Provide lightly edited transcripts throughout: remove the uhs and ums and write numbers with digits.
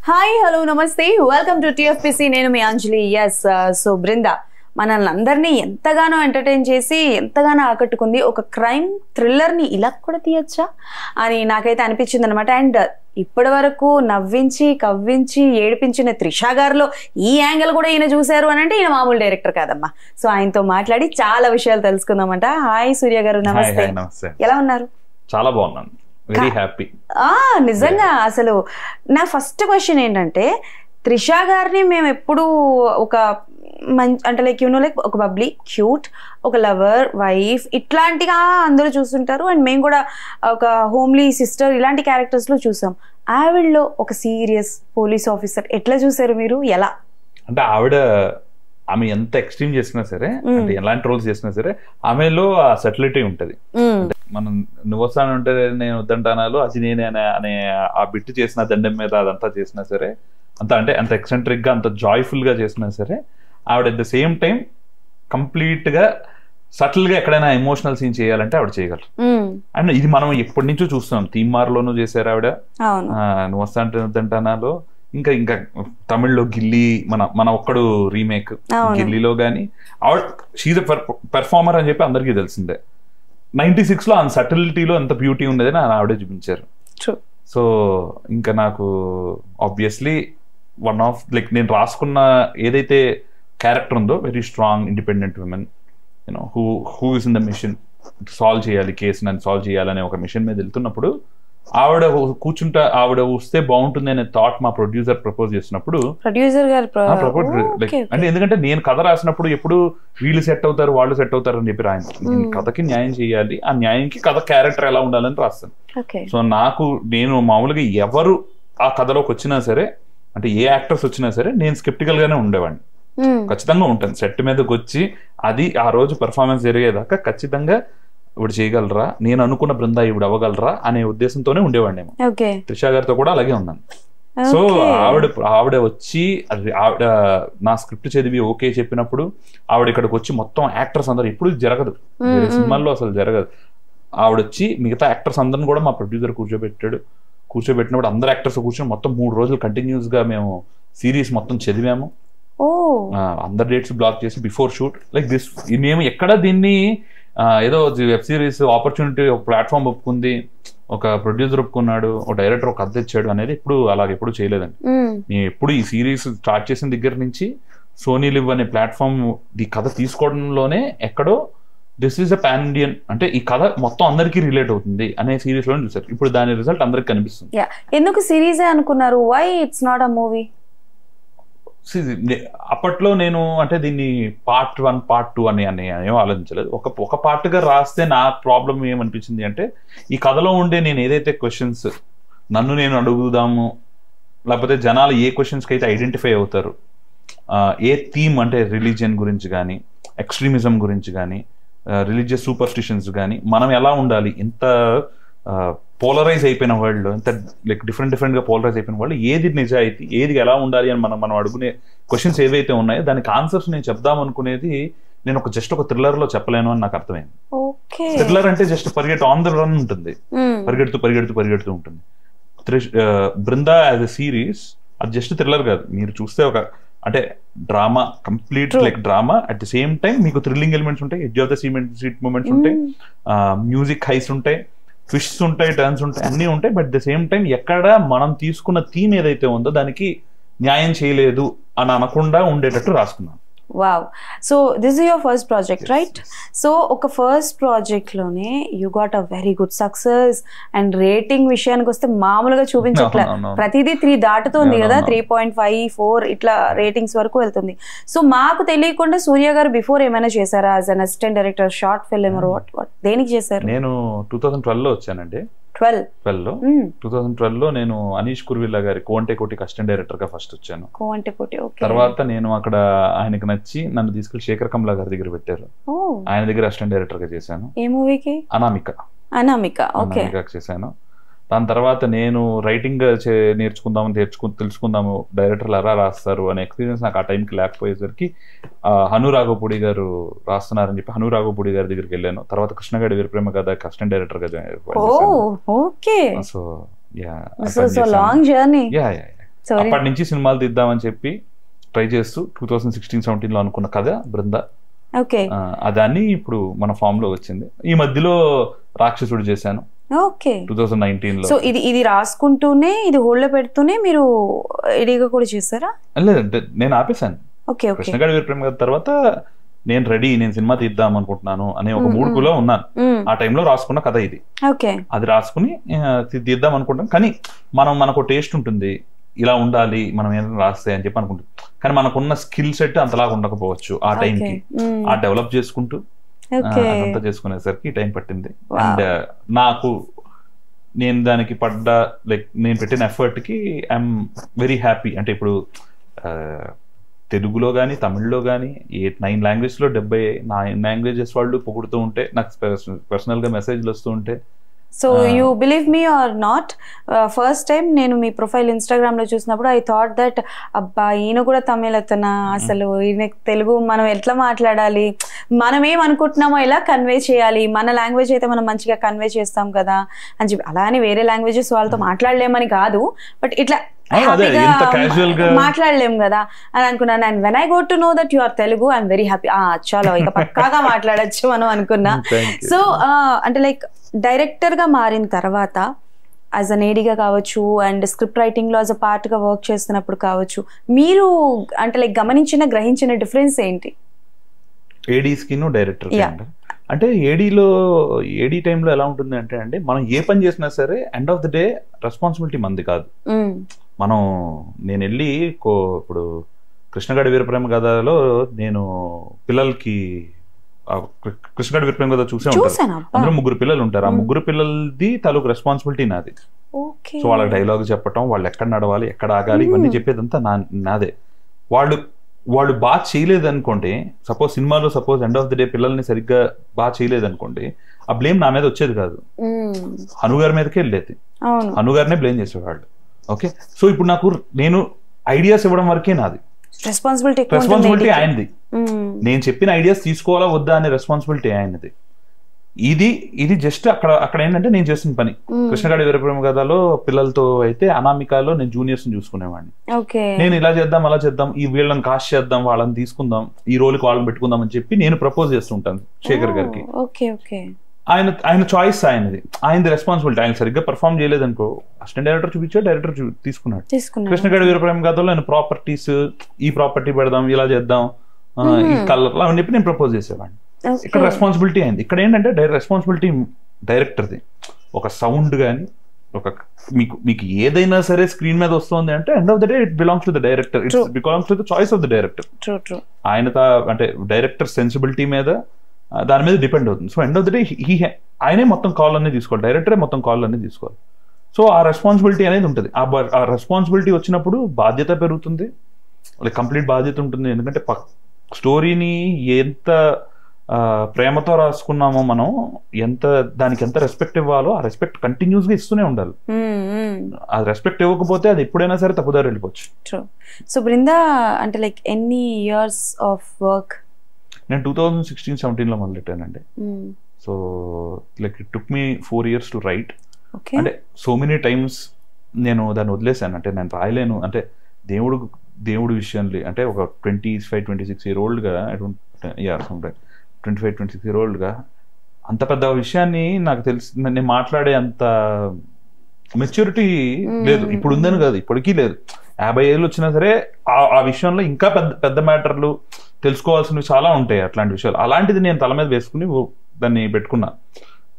Hi hello నమస్తే welcome to TFPC నేను మీ అంజలి yes so బృంద మనల్ని అందరినీ ఎంతగానో ఎంటర్టైన్ చేసి ఎంతగానో ఆకట్టుకుంది ఒక క్రైమ్ థ్రిల్లర్ని ఇలా కూడా తీయచ్చా అని నాకైతే అనిపించింది అనమాట అండ్ ఇప్పటి వరకు నవ్వించి కవ్వించి ఏడిపించిన త్రిషా గారిలో ఈ యాంగిల్ కూడా ఈయన చూశారు అని అంటే ఈయన మామూలు డైరెక్టర్ కాదమ్మా సో ఆయనతో మాట్లాడి చాలా విషయాలు తెలుసుకుందామంట హాయ్ సూర్య గారు నమస్తే ఎలా ఉన్నారు చాలా బాగున్నాను వెరీ హ్యాపీ నిజంగా అసలు నా ఫస్ట్ క్వశ్చన్ ఏంటంటే త్రిషా గారిని మేము ఎప్పుడు ఒక అంటే లైక్ లైక్ ఒక బబ్లీ క్యూట్ ఒక లవర్ వైఫ్ ఇట్లాంటిగా అందరూ చూస్తుంటారు అండ్ మేము కూడా ఒక హోమ్లీ సిస్టర్ ఇలాంటి క్యారెక్టర్స్ లో చూసాం ఆవిడలో ఒక సీరియస్ పోలీస్ ఆఫీసర్ ఎట్లా చూసారు మీరు ఎలా అంటే ఆమె ఎంత ఎక్స్ట్రీమ్ చేసినా సరే అంటే ఎలాంటి రోల్స్ చేసినా సరే ఆమెలో ఆ సెటిలిటీ ఉంటది మనం నువ్వు వస్తానంటే నేను వద్దంటానాలో అది నేనే అనే ఆ బిట్ చేసిన దండం మీద అదంతా చేసినా సరే అంత ఎక్సెంట్రిక్ గా అంత జాయ్ఫుల్ గా చేసినా సరే ఆవిడ at the same time complete గా సటిల్ గా ఎక్కడైనా ఎమోషనల్ సీన్ చేయాలంటే ఆవిడ చేయగలరు అండ్ ఇది మనం ఎప్పటి నుంచో చూస్తున్నాం తీన్మార్లోనూ చేశారు ఆవిడ నువ్వు వస్తానంటే వద్దంటానాలో ఇంకా తమిళ్లో గిల్లీ మన ఒక్కడు రీమేక్ గిల్లీలో గానీ ఆవిడ షీజ్ పెర్ఫార్మర్ అని చెప్పి అందరికీ తెలిసిందే 96 లో ఆ సటిలిటీలో ఎంత బ్యూటీ ఉండేదని ఆవిడే చూపించారు సో ఇంకా నాకు ఆబ్వియస్లీ వన్ ఆఫ్ లైక్ నేను రాసుకున్న ఏదైతే క్యారెక్టర్ ఉందో very strong independent women you know who is in the mission solve చేయాలి కేసుని అని సాల్వ్ చేయాలనే ఒక మిషన్ మీద వెళ్తున్నప్పుడు ఆవిడ కూర్చుంటా ఆవిడ వస్తే బాగుంటుంది అనే థాట్ మా ప్రొడ్యూసర్ ప్రపోజ్ చేసినప్పుడు అంటే ఎందుకంటే నేను కథ రాసినప్పుడు ఎప్పుడు వీళ్ళు సెట్ అవుతారు వాళ్ళు సెట్ అవుతారు అని చెప్పి రాయను కథకి న్యాయం చేయాలి ఆ న్యాయంకి కథ క్యారెక్టర్ ఎలా ఉండాలని రాస్తాను సో నేను మామూలుగా ఎవరు ఆ కథలోకి వచ్చినా సరే అంటే ఏ యాక్టర్స్ వచ్చినా సరే నేను స్కెప్టికల్ గానే ఉండేవాడిని ఖచ్చితంగా ఉంటాను సెట్ మీదకి వచ్చి అది ఆ రోజు పెర్ఫార్మెన్స్ జరిగేదాకా ఖచ్చితంగా ఇవిడ చేయగలరా నేను అనుకున్న బృందా ఇవిడ అవ్వగలరా అనే ఉద్దేశంతోనే ఉండేవాడినేమో త్రిషా గారితో కూడా అలాగే ఉన్నాను సో ఆవిడ వచ్చి ఆవిడ నా స్క్రిప్ట్ చదివి ఓకే చెప్పినప్పుడు ఆవిడ ఇక్కడికి వచ్చి మొత్తం యాక్టర్స్ అందరూ ఎప్పుడు జరగదు సినిమాల్లో అసలు జరగదు ఆవిడ వచ్చి మిగతా యాక్టర్స్ అందరిని కూడా మా ప్రొడ్యూసర్ కూర్చోబెట్టినప్పుడు అందరు యాక్టర్స్ కూర్చొని మొత్తం 3 రోజులు కంటిన్యూస్ గా మేము సిరీస్ మొత్తం చదివాము అందరు డేట్స్ బ్లాక్ చేసి బిఫోర్ షూట్ లైక్ దిస్ మేము ఎక్కడ దీన్ని ఏదో వెబ్ సిరీస్ ఆపర్చునిటీ ఒక ప్లాట్ఫామ్ ఒప్పుకుంది ఒక ప్రొడ్యూసర్ ఒప్పుకున్నాడు ఒక డైరెక్టర్ ఒక కథ తెచ్చాడు అనేది ఎప్పుడు చేయలేదండి మేము ఎప్పుడు ఈ సిరీస్ స్టార్ట్ చేసిన దగ్గర నుంచి సోనీ లివ్ అనే ప్లాట్ఫామ్ ఈ కథ తీసుకోవడంలోనే ఎక్కడో this is a pan Indian అంటే ఈ కథ మొత్తం అందరికీ రిలేట్ అవుతుంది అనే సిరీస్ లోనే చూసారు ఇప్పుడు దాని రిజల్ట్ అందరికి కనిపిస్తుంది ఎందుకు సిరీస్ అనుకున్నారు why it's not a movie అప్పట్లో నేను అంటే దీన్ని పార్ట్ 1 పార్ట్ 2 అని ఏమో ఆలోచించలేదు ఒక పార్ట్ గా రాస్తే నా ప్రాబ్లం ఏమనిపించింది అంటే ఈ కథలో ఉండే నేను ఏదైతే క్వశ్చన్స్ నన్ను నేను అడుగుదాము లేకపోతే జనాలు ఏ క్వశ్చన్స్కి అయితే ఐడెంటిఫై అవుతారు ఏ థీమ్ అంటే రిలీజియన్ గురించి కానీ ఎక్స్ట్రీమిజం గురించి కానీ రిలీజియస్ సూపర్స్టిషన్స్ కానీ మనం ఎలా ఉండాలి ఇంత పోలరైజ్ అయిపోయిన వరల్డ్ ఎంత లైక్ డిఫరెంట్ గా పోలరైజ్ అయిపోయిన వాళ్ళు ఏది నిజాయితీ ఏది ఎలా ఉండాలి అని మనం అడుగునే క్వశ్చన్స్ ఏవైతే ఉన్నాయో దానికి ఆన్సర్స్ నేను చెప్దాం అనుకునేది నేను జస్ట్ ఒక థ్రిల్లర్ లో చెప్పలేను అని నాకు అర్థమైంది థ్రిల్లర్ అంటే జస్ట్ పరిగెట్టు ఆన్ ద రన్ ఉంటుంది పరిగెడుతూ ఉంటుంది బృందా యాజ్ ఎ సిరీస్ అది జస్ట్ థ్రిల్లర్ కాదు మీరు చూస్తే ఒక అంటే drama complete like drama at the same time మీకు థ్రిల్లింగ్ ఎలిమెంట్స్ ఉంటాయి edge of the seat moments ఉంటాయి మ్యూజిక్ హైస్ ఉంటాయి ట్విస్ట్స్ ఉంటాయి టర్న్స్ ఉంటాయి అన్నీ ఉంటాయి బట్ ద సేమ్ టైం ఎక్కడ మనం తీసుకున్న థీమ్ ఏదైతే ఉందో దానికి న్యాయం చేయలేదు అని అనకుండా ఉండేటట్టు రాసుకున్నాను wow so this is your first project right so ఒక ఫస్ట్ ప్రాజెక్ట్ లోనే you got a very good success and rating విషయానికి వస్తే మామూలుగా చూపించట్లే ప్రతిదీ 3 దాటుతుంది కదా 3.5 4 ఇట్లా రేటింగ్స్ వరకు వెళ్తుంది సో మాకు తెలియకుండా సూర్య గారు బిఫోర్ ఏమైనా చేశారా as an assistant director short film దేనికి చేశారు నేను 2012 లో వచ్చానండి 2012 లో నేను అనీష్ కుర్విల్లా గారి కోంటే కోటికి అసిస్టెంట్ డైరెక్టర్ గా ఫస్ట్ వచ్చాను తర్వాత నేను అక్కడ ఆయనకు నచ్చి నన్ను తీసుకెళ్లి శేఖర్ కమలా గారి దగ్గర పెట్టారు ఆయన దగ్గర అసిస్టెంట్ డైరెక్టర్ గా చేశాను ఏ మూవీకి అనామిక చేశాను దాని తర్వాత నేను రైటింగ్ తెలుసుకుందాము డైరెక్టర్లు ఎలా రాస్తారు అనే ఎక్స్పీరియన్స్ నాకు ఆ టైంకి లేకపోయేసరికి హను రాఘవపూడి గారు రాస్తున్నారని చెప్పి హను రాఘవపూడి గారి దగ్గరికి వెళ్ళాను తర్వాత కృష్ణగాడి వీరప్రేమ కథ అసిస్టెంట్ డైరెక్టర్ గా సో లాంగ్ జర్నీ అప్పటి నుంచి సినిమాలు తీద్దామని చెప్పి ట్రై చేస్తూ 2016-17 అనుకున్న కథ బృంద. దాన్ని ఇప్పుడు మన ఫామ్ లో వచ్చింది. ఈ మధ్యలో రాక్షసుడు చేశాను 2019 సో ఇది రాసుకుంటూనే ఇది హోల్డ్ లో పెడుతూనే మీరు ఎడిగా కూడా చేస్తారా? లేదంటే నేను ఆపేశాను. కృష్ణగాడి వీరప్రేమ కథ తర్వాత నేను రెడీ, నేను సినిమా తీద్దాం అనుకుంటున్నాను అనే ఒక మూడుకులో ఉన్నాను. ఆ టైంలో రాసుకున్న కథ ఇది. అది రాసుకుని తీద్దాం అనుకుంటాం. కానీ మనకు టేస్ట్ ఉంటుంది, ఇలా ఉండాలి మనం ఏదైనా రాస్తే అని చెప్పి అనుకుంటాం. కానీ మనకున్న స్కిల్ సెట్ అంతలాగా ఉండకపోవచ్చు ఆ టైంకి. ఆ డెవలప్ చేసుకుంటూ అంతా చేసుకునేసరికి టైం పట్టింది. అండ్ నాకు నేను దానికి పడ్డ నేను పెట్టిన ఎఫర్ట్ కి ఐఎమ్ వెరీ హ్యాపీ. అంటే ఇప్పుడు తెలుగులో కానీ తమిళ్లో కానీ 9 లాంగ్వేజ్ లో 79 లాంగ్వేజెస్ వాళ్ళు పొగుడుతూ ఉంటే, నాకు పర్సనల్ గా మెసేజ్లు వస్తూ ఉంటే. So you believe me or not, first time నేను మీ ప్రొఫైల్ ఇన్స్టాగ్రామ్ లో చూసినప్పుడు ఐ థాట్ దట్ అబ్బా ఈయన కూడా తమిళ అతనా, అసలు ఈయన తెలుగు మనం ఎట్లా మాట్లాడాలి, మనం ఏమనుకుంటున్నామో ఎలా కన్వే చేయాలి, మన లాంగ్వేజ్ అయితే మనం మంచిగా కన్వే చేస్తాం కదా అని చెప్పి. అలా అని వేరే లాంగ్వేజెస్ వాళ్ళతో మాట్లాడలేమని కాదు, బట్ ఇట్లా మాట్లాడలేం కదా అని అనుకున్నాను. And when I got to know that you are Telugu I'm very happy. చాలా ఇక పక్కాగా మాట్లాడచ్చు మనం అనుకున్నా. సో అంటే లైక్ డైరెక్టర్ గా మారిన తర్వాత యాజ్ అ నేడిగా కావచ్చు అండ్ స్క్రిప్ట్ రైటింగ్ లో యాజ్ అ పార్ట్ గా వర్క్ చేస్తున్నప్పుడు కావచ్చు, మీరు అంటే లైక్ గ్రహించిన డిఫరెన్స్ ఏంటి? ఏడీస్కి డైరెక్టర్ అంటే ఏడీ టైంలో ఎలా ఉంటుంది అంటే అండి, మనం ఏ పని చేసినా సరే end of the day responsibility మంది కాదు. నేను వెళ్ళి ఇప్పుడు కృష్ణగాడి వీరప్రేమ కథలో నేను పిల్లలకి కృష్ణగాడి వీరప్రేమ కథ చూసే ఉంటారు. అందులో 3 పిల్లలు ఉంటారు. ఆ 3 పిల్లలది తాలూకు రెస్పాన్సిబిలిటీ నాది. సో వాళ్ళకి డైలాగ్ చెప్పటం, వాళ్ళు ఎక్కడ నడవాలి, ఎక్కడ ఆగాలి, ఇవన్నీ చెప్పేదంతా నాదే. వాళ్ళు బాగా చేయలేదు అనుకోండి, సినిమాలో ఎండ్ ఆఫ్ ది డే పిల్లల్ని సరిగ్గా బాగా చేయలేదు అనుకోండి, ఆ బ్లేమ్ నా మీద వచ్చేది కాదు, హనుగారి మీదకే వెళ్ళేది. హనుగారినే బ్లేమ్ చేసేవాళ్ళు. ఓకే, సో ఇప్పుడు నేను ఐడియాస్ ఇవ్వడం వరకే నాది రెస్పాన్సిబిలిటీ ఆయనది. నేను చెప్పిన ఐడియాస్ తీసుకోవాలా వద్దా అనే రెస్పాన్సిబిలిటీ ఆయనది. ఇది జస్ట్ అక్కడ ఏంటంటే నేను చేసిన పని. కృష్ణగాడి వీరప్రేమ కథలో పిల్లలతో అయితే అనామికాలో నేను జూనియర్స్ ని చూసుకునేవాడిని. నేను ఇలా చేద్దాం అలా చేద్దాం, ఈ వీళ్ళని కాస్ట్ చేద్దాం, వాళ్ళని తీసుకుందాం, ఈ రోల్కి వాళ్ళని పెట్టుకుందాం అని చెప్పి నేను ప్రపోజ్ చేస్తుంటాను శేఖర్ గారికి. ఆయన చాయిస్ ఆయనది రెస్పాన్సిబిలిటీ. ఆయన సరిగ్గా పర్ఫామ్ చేయలేదనుకో అసిస్టెంట్ డైరెక్టర్ చూపించా, డైరెక్టర్ తీసుకున్నాడు. కృష్ణగాడి వీరప్రేమ కథలో ఆయన ప్రాపర్టీస్, ఈ ప్రాపర్టీ పెడదాం, ఇలా చేద్దాం, ఈ కలర్ అని చెప్పి నేను ప్రపోజ్ చేసేవాడిని. ఇక్కడ రెస్పాన్సిబిలిటీ అయింది. ఇక్కడ ఏంటంటే రెస్పాన్సిబిలిటీ డైరెక్టర్ది. ఒక సౌండ్ కానీ మీకు ఏదైనా సరే స్క్రీన్ మీద వస్తుంది అంటే end of the day it belongs to the director, it belongs to the choice of the director. ఆయన అంటే డైరెక్టర్ సెన్సిబిలిటీ మీద దాని మీద డిపెండ్ అవుతుంది. So end of the day ఆయనే మొత్తం కాల్ అన్నీ తీసుకోవాలి, డైరెక్టరే మొత్తం కాల్ అన్నీ తీసుకోవాలి. సో ఆ రెస్పాన్సిబిలిటీ అనేది ఉంటుంది. ఆ రెస్పాన్సిబిలిటీ వచ్చినప్పుడు బాధ్యత పెరుగుతుంది, కంప్లీట్ బాధ్యత ఉంటుంది. ఎందుకంటే స్టోరీని ఎంత ప్రేమతో రాసుకున్నామో మనం, దానికి ఎంత రెస్పెక్ట్ ఇవ్వాలో ఆ రెస్పెక్ట్ కంటిన్యూస్ గా ఇస్తూనే ఉండాలి. ఆ రెస్పెక్ట్ ఇవ్వకపోతే అది ఎప్పుడైనా సరే తప్పుదారి వెళ్ళిపోవచ్చు. సో బృందా అంటే లైక్ ఎన్ని ఇయర్స్ ఆఫ్ వర్క్? నేను 2016-17 లో మొదలెట్టానండి. So like it took me 4 years to write. అంటే సో మెనీ టైమ్స్ నేను దాన్ని వదిలేసాను. అంటే నేను రాయలేను, అంటే దేవుడు విషయంలో అంటే ఒక 25-26 year old గా 25-26 year old గా అంత పెద్ద విషయాన్ని నాకు తెలిసి నేను మాట్లాడే అంత మెచ్యూరిటీ లేదు. ఇప్పుడు ఉందని కాదు, ఇప్పటికీ లేదు. 50 ఏళ్ళు వచ్చినా సరే ఆ విషయంలో ఇంకా పెద్ద మ్యాటర్లు తెలుసుకోవాల్సినవి చాలా ఉంటాయి. అట్లాంటి విషయాలు అలాంటిది నేను తల మీద వేసుకుని దాన్ని పెట్టుకున్నా.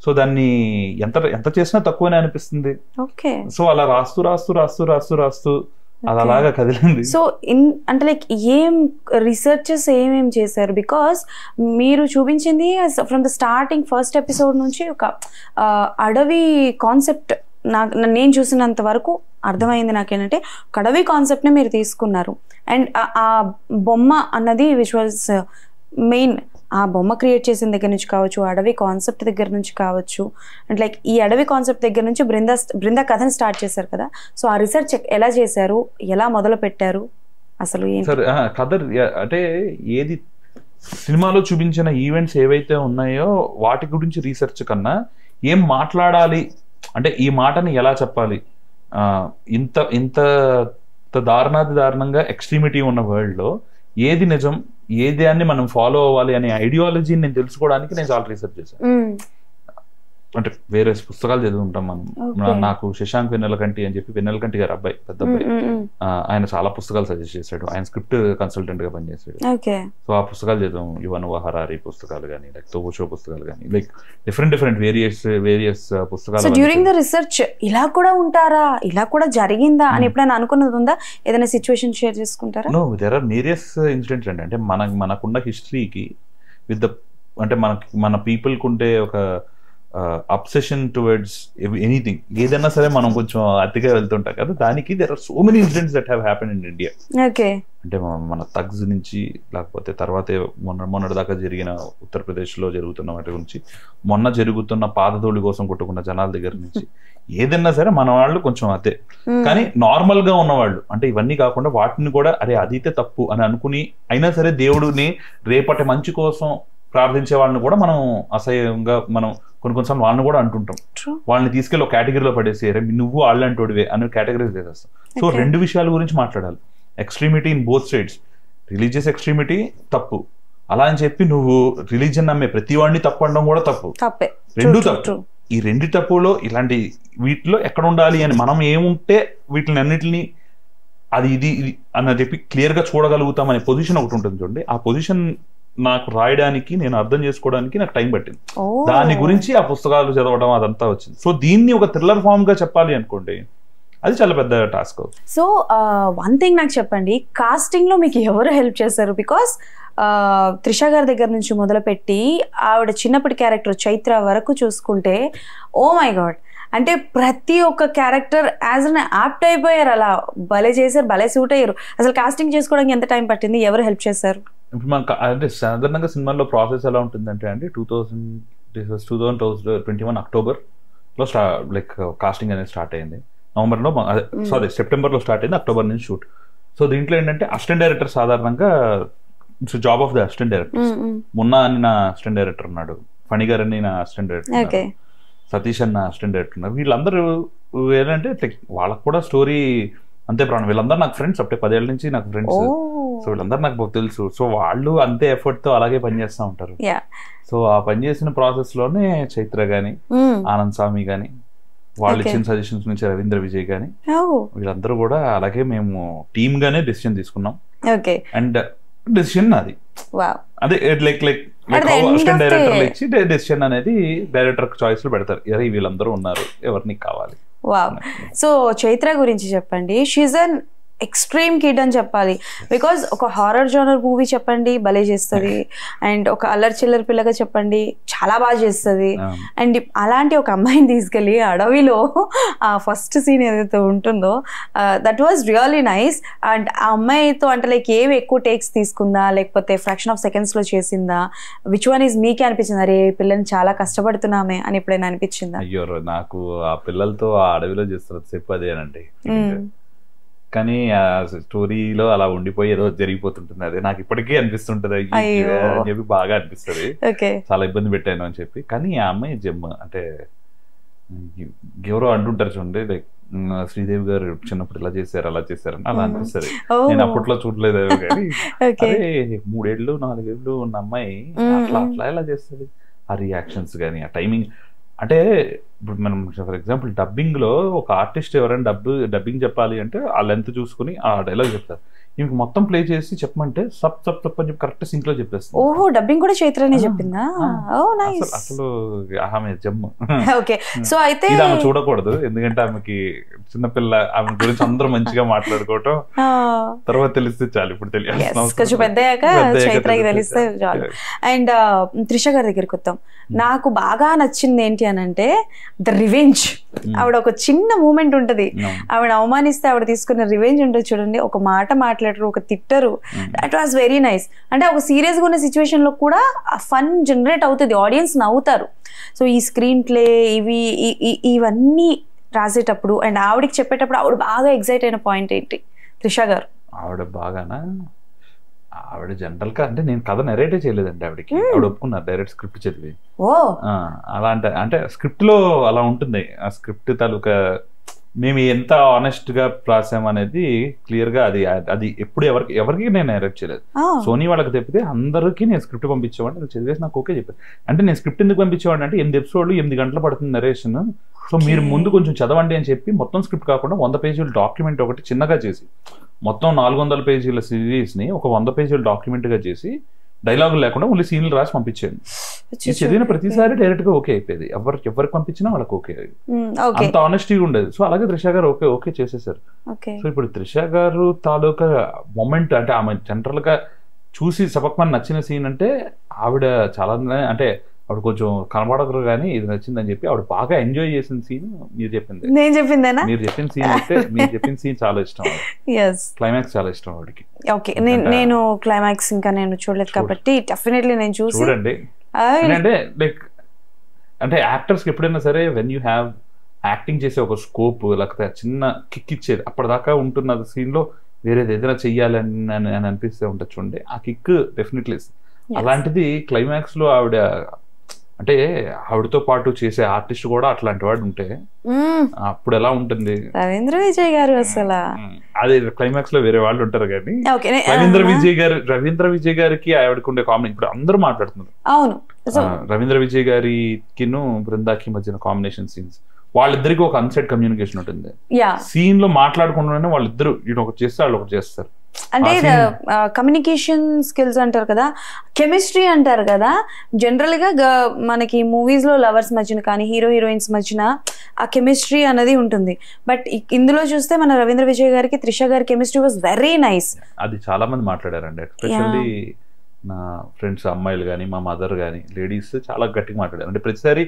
సో దాన్ని ఎంత చేసినా తక్కువనే అనిపిస్తుంది. సో అలా రాస్తూ అది అలాగా కదిలింది. సో అంటే లైక్ ఏం రీసెర్చెస్ ఏమేం చేశారు? బికాస్ మీరు చూపించింది from the starting first episode నుంచి ఒక అడవి కాన్సెప్ట్ నేను చూసినంత వరకు అర్థమైంది నాకేంటంటే ఒక అడవి కాన్సెప్ట్ని మీరు తీసుకున్నారు. అండ్ ఆ బొమ్మ అన్నది విచ్ వాజ్ మెయిన్, ఆ బొమ్మ క్రియేట్ చేసిన దగ్గర నుంచి కావచ్చు, అడవి కాన్సెప్ట్ దగ్గర నుంచి కావచ్చు, అండ్ లైక్ ఈ అడవి కాన్సెప్ట్ దగ్గర నుంచి బృందా కథని స్టార్ట్ చేశారు కదా. సో ఆ రీసెర్చ్ ఎలా చేశారు, ఎలా మొదలు పెట్టారు అసలు? కథ అంటే ఏది సినిమాలో చూపించిన ఈవెంట్స్ ఏవైతే ఉన్నాయో వాటి గురించి రీసెర్చ్ కన్నా ఏం మాట్లాడాలి అంటే ఈ మాటని ఎలా చెప్పాలి, ఇంత దారుణంగా ఎక్స్ట్రీమిటీ ఉన్న వరల్డ్ లో ఏది నిజం, ఏది అని మనం ఫాలో అవ్వాలి అనే ఐడియాలజీని నేను తెలుసుకోవడానికి నేను చాలా రీసెర్చ్ చేశాను. అంటే వేరే పుస్తకాలు చదువుకుంటాం మనం. నాకు శశాంక్ వెన్నెలకంటి అని చెప్పి, వెన్నెలకంటి గారు అబ్బాయి, పెద్ద అబ్బాయి, ఆయన చాలా పుస్తకాలు సజెస్ట్ చేశాడు. ఆయన స్క్రిప్ట్ కన్సల్టెంట్ గా పనిచేశాడు. సో ఆ పుస్తకాలు చదివాం. యువన్ హరారి పుస్తకాలు కానీ, లైక్ ఓషో పుస్తకాలు కానీ, లైక్ డిఫరెంట్ వేరియస్ పుస్తకాలు. డ్యూరింగ్ ద రిసర్చ్ ఇలా కూడా ఉంటారా, ఇలా కూడా జరిగిందా అని ఎప్పుడైనా అనుకున్నది ఉందా? ఏదైనా సిచ్యువేషన్ షేర్ చేసుకుంటారా? No, there are various incidents అండి. అంటే మనకున్న హిస్టరీకి విత్ ద, అంటే మన పీపుల్ కుంటే ఒక అబ్సెషన్ టువర్డ్స్ ఎనీథింగ్, ఏదైనా సరే మనం కొంచెం అతిగా వెళ్తుంటాం కదా, దానికి there are so many incidents that have happen in India. అంటే మన తగ్స్ నుంచి, లేకపోతే తర్వాత మొన్నటి దాకా జరిగిన ఉత్తరప్రదేశ్ లో జరుగుతున్న వాటి గురించి, మొన్న జరుగుతున్న పాదతోళి కోసం కొట్టుకున్న జనాల దగ్గర నుంచి, ఏదైనా సరే మన వాళ్ళు కొంచెం అదే. కానీ నార్మల్ గా ఉన్నవాళ్ళు, అంటే ఇవన్నీ కాకుండా వాటిని కూడా అరే అదైతే తప్పు అని అనుకుని అయినా సరే దేవుడిని రేపటి మంచి కోసం ప్రార్థించే వాళ్ళని కూడా మనం అసహ్యంగా మనం కొన్నిసార్లు వాళ్ళని కూడా అంటుంటాం. వాళ్ళని తీసుకెళ్ళి ఒక కేటగిరీలో పడేసి నువ్వు వాళ్ళంటోడివే అని కేటగిరీస్ చేసేస్తాం. సో రెండు విషయాల గురించి మాట్లాడాలి. Extremity in both sides. Religious extremity తప్పు, అలా అని చెప్పి నువ్వు రిలీజియన్ నమ్మే ప్రతి వాడిని తప్పు అనడం కూడా తప్పు. రెండు తప్పు. ఈ రెండు తప్పులో ఇలాంటి వీటిలో ఎక్కడ ఉండాలి అని మనం ఏముంటే వీటిని అన్నిటిని అది ఇది అని చెప్పి క్లియర్ గా చూడగలుగుతాం అనే పొజిషన్ ఒకటి ఉంటుంది చూడండి. ఆ పొజిషన్ నాకు రాయడానికి, నేను అర్థం చేసుకోవడానికి నాకు టైం పట్టింది. దాని గురించి ఆ పుస్తకాలు చదవడం అదంతా వచ్చింది. సో దీన్ని ఒక థ్రిల్లర్ ఫామ్ గా చెప్పాలి అనుకోండి, అది చాలా పెద్ద టాస్క్. సో వన్ థింగ్ నాకు చెప్పండి, కాస్టింగ్ లో మీకు ఎవరు హెల్ప్ చేశారు? బికాస్ త్రిష గారి దగ్గర నుంచి మొదలుపెట్టి ఆవిడ చిన్నప్పటి క్యారెక్టర్ చైత్ర వరకు చూసుకుంటే, ఓ మై గాడ్, అంటే ప్రతి ఒక్క క్యారెక్టర్ యాజ్ అన్ యాప్ట్ అయిపోయారు. అలా భలే చేశారు, భలే సూట్ అయ్యారు. అసలు కాస్టింగ్ చేసుకోవడానికి ఎంత టైం పట్టింది? ఎవరు హెల్ప్ చేశారు? ఇప్పుడు మనకు అంటే సాధారణంగా సినిమాలో ప్రాసెస్ ఎలా ఉంటుందంటే అండి, 2021 అక్టోబర్ లో లైక్ కాస్టింగ్ అనేది స్టార్ట్ అయింది. నవంబర్లో సెప్టెంబర్ లో స్టార్ట్ అయింది, అక్టోబర్ నుంచి షూట్. సో దీంట్లో ఏంటంటే అసిస్టెంట్ డైరెక్టర్ సాధారణంగా it's job of the assistant director. Munna అని నా అసిస్టెంట్ డైరెక్టర్ ఉన్నాడు, ఫణిగారు అని నా అసిస్టెంట్ డైరెక్టర్, సతీష్ అన్న అసిస్టెంట్ డైరెక్టర్ ఉన్నారు. వీళ్ళందరూ ఏంటంటే వాళ్ళకు కూడా స్టోరీ అంతే ప్రాణం. వీళ్ళందరూ నాకు ఫ్రెండ్స్, అప్పుడే 10 ఏళ్ళ నుంచి నాకు ఫ్రెండ్స్. సో వీళ్ళందరూ నాకు తెలుసు. సో వాళ్ళు అంతే ఎఫర్ట్ తో అలాగే పనిచేస్తూ ఉంటారు. సో ఆ పనిచేసిన ప్రాసెస్ లోనే చైత్ర గాని, ఆనంద్ స్వామి గాని, వాళ్ళు ఇచ్చిన సజెషన్స్ నుంచి రవీంద్ర విజయ్ గాని, వీళ్ళందరూ కూడా అలాగే మేము టీమ్ గానే డెసిషన్ తీసుకున్నాం. అండ్ డెసిషన్ అది అదే లైక్ అసిస్టెంట్ డైరెక్టర్ ఇచ్చి డెసిషన్ అనేది డైరెక్టర్ చాయిస్ లో పెడతారు. వీళ్ళందరూ ఉన్నారు, ఎవరికి కావాలి. సో చైత్ర గురించి చెప్పండి. షీజ్ అన్ ఎక్స్ట్రీమ్ కిడ్ అని చెప్పాలి. బికాజ్ ఒక హారర్ జోనర్ మూవీ చెప్పండి, భలే చేస్తుంది. అండ్ ఒక అల్లరి చిల్లరి పిల్లగా చెప్పండి, చాలా బాగా చేస్తుంది. అండ్ అలాంటి ఒక అమ్మాయిని తీసుకెళ్ళి అడవిలో ఆ ఫస్ట్ సీన్ ఏదైతే ఉంటుందో that was really nice. And ఆ అమ్మాయితో అంటే లైక్ ఏవి ఎక్కువ టేక్స్ తీసుకుందా, లేకపోతే ఫ్రాక్షన్ ఆఫ్ సెకండ్స్ లో చేసిందా? విచ్ వన్ ఈజ్ మీకే అనిపించింది అరే పిల్లని చాలా కష్టపడుతున్నామే అని ఎప్పుడైనా అనిపించిందా? అయ్యో, నాకు ఆ పిల్లలతో ఆ అడవిలో చేస్తున్నది చెప్పు అదేనండి. కానీ ఆ స్టోరీలో అలా ఉండిపోయి ఏదో జరిగిపోతుంటుంది. అదే నాకు ఇప్పటికీ అనిపిస్తుంటది అని చెప్పి బాగా అనిపిస్తుంది. చాలా ఇబ్బంది పెట్టాను అని చెప్పి. కానీ ఆ అమ్మాయి జమ్మ అంటే ఎవరో అంటుంటారు చూడండి, లైక్ శ్రీదేవి గారు చిన్నప్పుడు ఇలా చేశారు అలా చేశారని అలా అనిపిస్తుంది. నేను అప్పట్లో చూడలేదు కానీ అదే 3 ఏళ్ళు 4 ఏళ్ళు ఉన్న అమ్మాయి అట్లా అట్లా ఎలా చేస్తుంది? ఆ రియాక్షన్స్ కానీ, ఆ టైమింగ్. అంటే ఇప్పుడు మనం ఫర్ ఎగ్జాంపుల్ డబ్బింగ్ లో ఒక ఆర్టిస్ట్ ఎవరైనా డబ్బింగ్ చెప్పాలి అంటే ఆ లెంత్ చూసుకుని ఆ డైలాగ్ చెప్తారు. ఇంక మొత్తం ప్లే చేసి చెప్పమంటే సప్ సప్ సప్ అని చెప్పి కరెక్ట్ సింక్ లో చెప్పేస్తాను. ఓహో, డబ్బింగ్ కూడా చైత్రనే చెప్పిందా? అసలు ఆమె జమ్ము. ఓకే, సో అయితే ఆమె చూడకూడదు, ఎందుకంటే ఆమెకి చిన్నపిల్ల, ఆమె గురించి అందరూ మంచిగా మాట్లాడుకోవటం తర్వాత తెలిస్తే చాలు. ఇప్పుడు తెలియదు, కొంచెం పెద్దయ్యాక చైత్రకి తెలిస్తే చాలు. అండ్ త్రిష గారి దగ్గరికి వద్దాం. నాకు బాగా నచ్చింది ఏంటి అని అంటే ద రివెంజ్. ఆవిడ ఒక చిన్న మూమెంట్ ఉంటది, ఆవిడ అవమానిస్తే ఆవిడ తీసుకున్న రివెంజ్ ఉంటుంది చూడండి. ఒక మాట మాట్లాడరు, ఒక తిట్టరు. That was very nice. అంటే ఒక సీరియస్ గా ఉన్న సిచ్యువేషన్ లో కూడా ఫన్ జనరేట్ అవుతుంది, ఆడియన్స్ నవ్వుతారు. సో ఈ స్క్రీన్ ప్లే ఇవన్నీ రాసేటప్పుడు అండ్ ఆవిడకి చెప్పేటప్పుడు ఆవిడ బాగా ఎగ్జైట్ అయిన పాయింట్ ఏంటి త్రిష గారు? ఆవిడ బాగానా, ఆవిడ జనరల్ గా అంటే నేను కథ నెరేటే చేయలేదండి ఆవిడకి. ఆవిడ ఒప్పుకున్నారు డైరెక్ట్ స్క్రిప్ట్ చదివి. అలా అంటే స్క్రిప్ట్ లో అలా ఉంటుంది. ఆ స్క్రిప్ట్ తాలూకా మేము ఎంత ఆనెస్ట్ గా రాసాం అనేది క్లియర్ గా అది ఎప్పుడు ఎవరికి నేను ఎరెక్ట్ చేయలేదు. సోనీ వాళ్ళకి తప్పితే అందరికీ నేను స్క్రిప్ట్ పంపించేవాడిని, అది చదివేసి నాకు ఓకే చెప్పాను. అంటే నేను స్క్రిప్ట్ ఎందుకు పంపించేవాడిని అంటే 8 ఎపిసోడ్లు 8 గంటలు పడుతుంది నరేషన్, సో మీరు ముందు కొంచెం చదవండి అని చెప్పి మొత్తం స్క్రిప్ట్ కాకుండా 100 పేజీల డాక్యుమెంట్ ఒకటి చిన్నగా చేసి, మొత్తం 400 పేజీల సిరీస్ ని ఒక 100 పేజీల డాక్యుమెంట్ గా చేసి డైలాగులు లేకుండా ఓన్లీ సీన్లు రాసి పంపించాను. చదివిన ప్రతిసారి డైరెక్ట్ గా ఓకే అయిపోయింది, ఎవరికి పంపించినా వాళ్ళకి ఓకే, అంత ఆనెస్టీగా ఉండేది. సో అలాగే త్రిష గారు ఓకే చేసేసారు. సో ఇప్పుడు త్రిష గారు తాలూకా మొమెంట్ అంటే ఆమె జనరల్ గా చూసి సపక్మని నచ్చిన సీన్ అంటే ఆవిడ చాలా, అంటే ఆవిడ కొంచెం కనబడగరు కానీ ఇది నచ్చిందని చెప్పి ఆవిడ బాగా ఎంజాయ్ చేసిన సీన్ మీరు చెప్పింది. నేను చెప్పిందేనా? మీరు చెప్పిన సీన్ అయితే మీరు చెప్పిన సీన్ చాలా ఇష్టం, క్లైమాక్స్ చాలా ఇష్టం ఆవిడకి. ఓకే, నేను క్లైమాక్స్ ఇంకా నేను చూడలేదు కాబట్టి డెఫినెట్లీ నేను చూడండి. అంటే లైక్ అంటే యాక్టర్స్ కి ఎప్పుడైనా సరే వెన్ యూ హ్యావ్ యాక్టింగ్ చేసే ఒక స్కోప్ లేకపోతే చిన్న కిక్ ఇచ్చేది అప్పటిదాకా ఉంటున్న సీన్ లో వేరేది ఏదైనా చెయ్యాలని అనిపిస్తే ఉంటుంది చూడండి, ఆ కిక్ డెఫినెట్లీ. అలాంటిది క్లైమాక్స్ లో ఆవిడ అంటే ఆవిడతో పాటు చేసే ఆర్టిస్ట్ కూడా అట్లాంటి వాడు ఉంటే అప్పుడు ఎలా ఉంటుంది? రవీంద్ర విజయ్ గారు అసలు అదే క్లైమాక్స్ లో వేరే వాళ్ళు ఉంటారు కానీ రవీంద్ర విజయ్ గారికి ఆవిడకి ఉండే కాంబినేషన్ ఇప్పుడు అందరూ మాట్లాడుతున్నారు. అవును, రవీంద్ర విజయ్ గారికిను బృందాకి మధ్యన కాంబినేషన్ సీన్స్, వాళ్ళిద్దరికి ఒక అన్సెట్ కమ్యూనికేషన్ ఉంటుంది. సీన్ లో మాట్లాడుకుంటూనే వాళ్ళిద్దరు ఇటు ఒకటి చేస్తే వాళ్ళు ఒకటి చేస్తారు. అంటే కమ్యూనికేషన్ స్కిల్స్ అంటారు కదా, కెమిస్ట్రీ అంటారు కదా. జనరల్ గా మనకి మూవీస్ లో లవర్స్ మధ్యన కానీ హీరో హీరోయిన్స్ మధ్యన ఆ కెమిస్ట్రీ అనేది ఉంటుంది. బట్ ఇందులో చూస్తే మన రవీంద్ర విజయ్ గారికి త్రిష గారి కెమిస్ట్రీ వాజ్ వెరీ నైస్. అది చాలా మంది మాట్లాడారండి, ఎస్పెషల్లీ నా ఫ్రెండ్స్ అమ్మాయిలు కానీ మా మదర్ కానీ లేడీస్ చాలా గట్టిగా మాట్లాడారు. అంటే ప్రతిసారి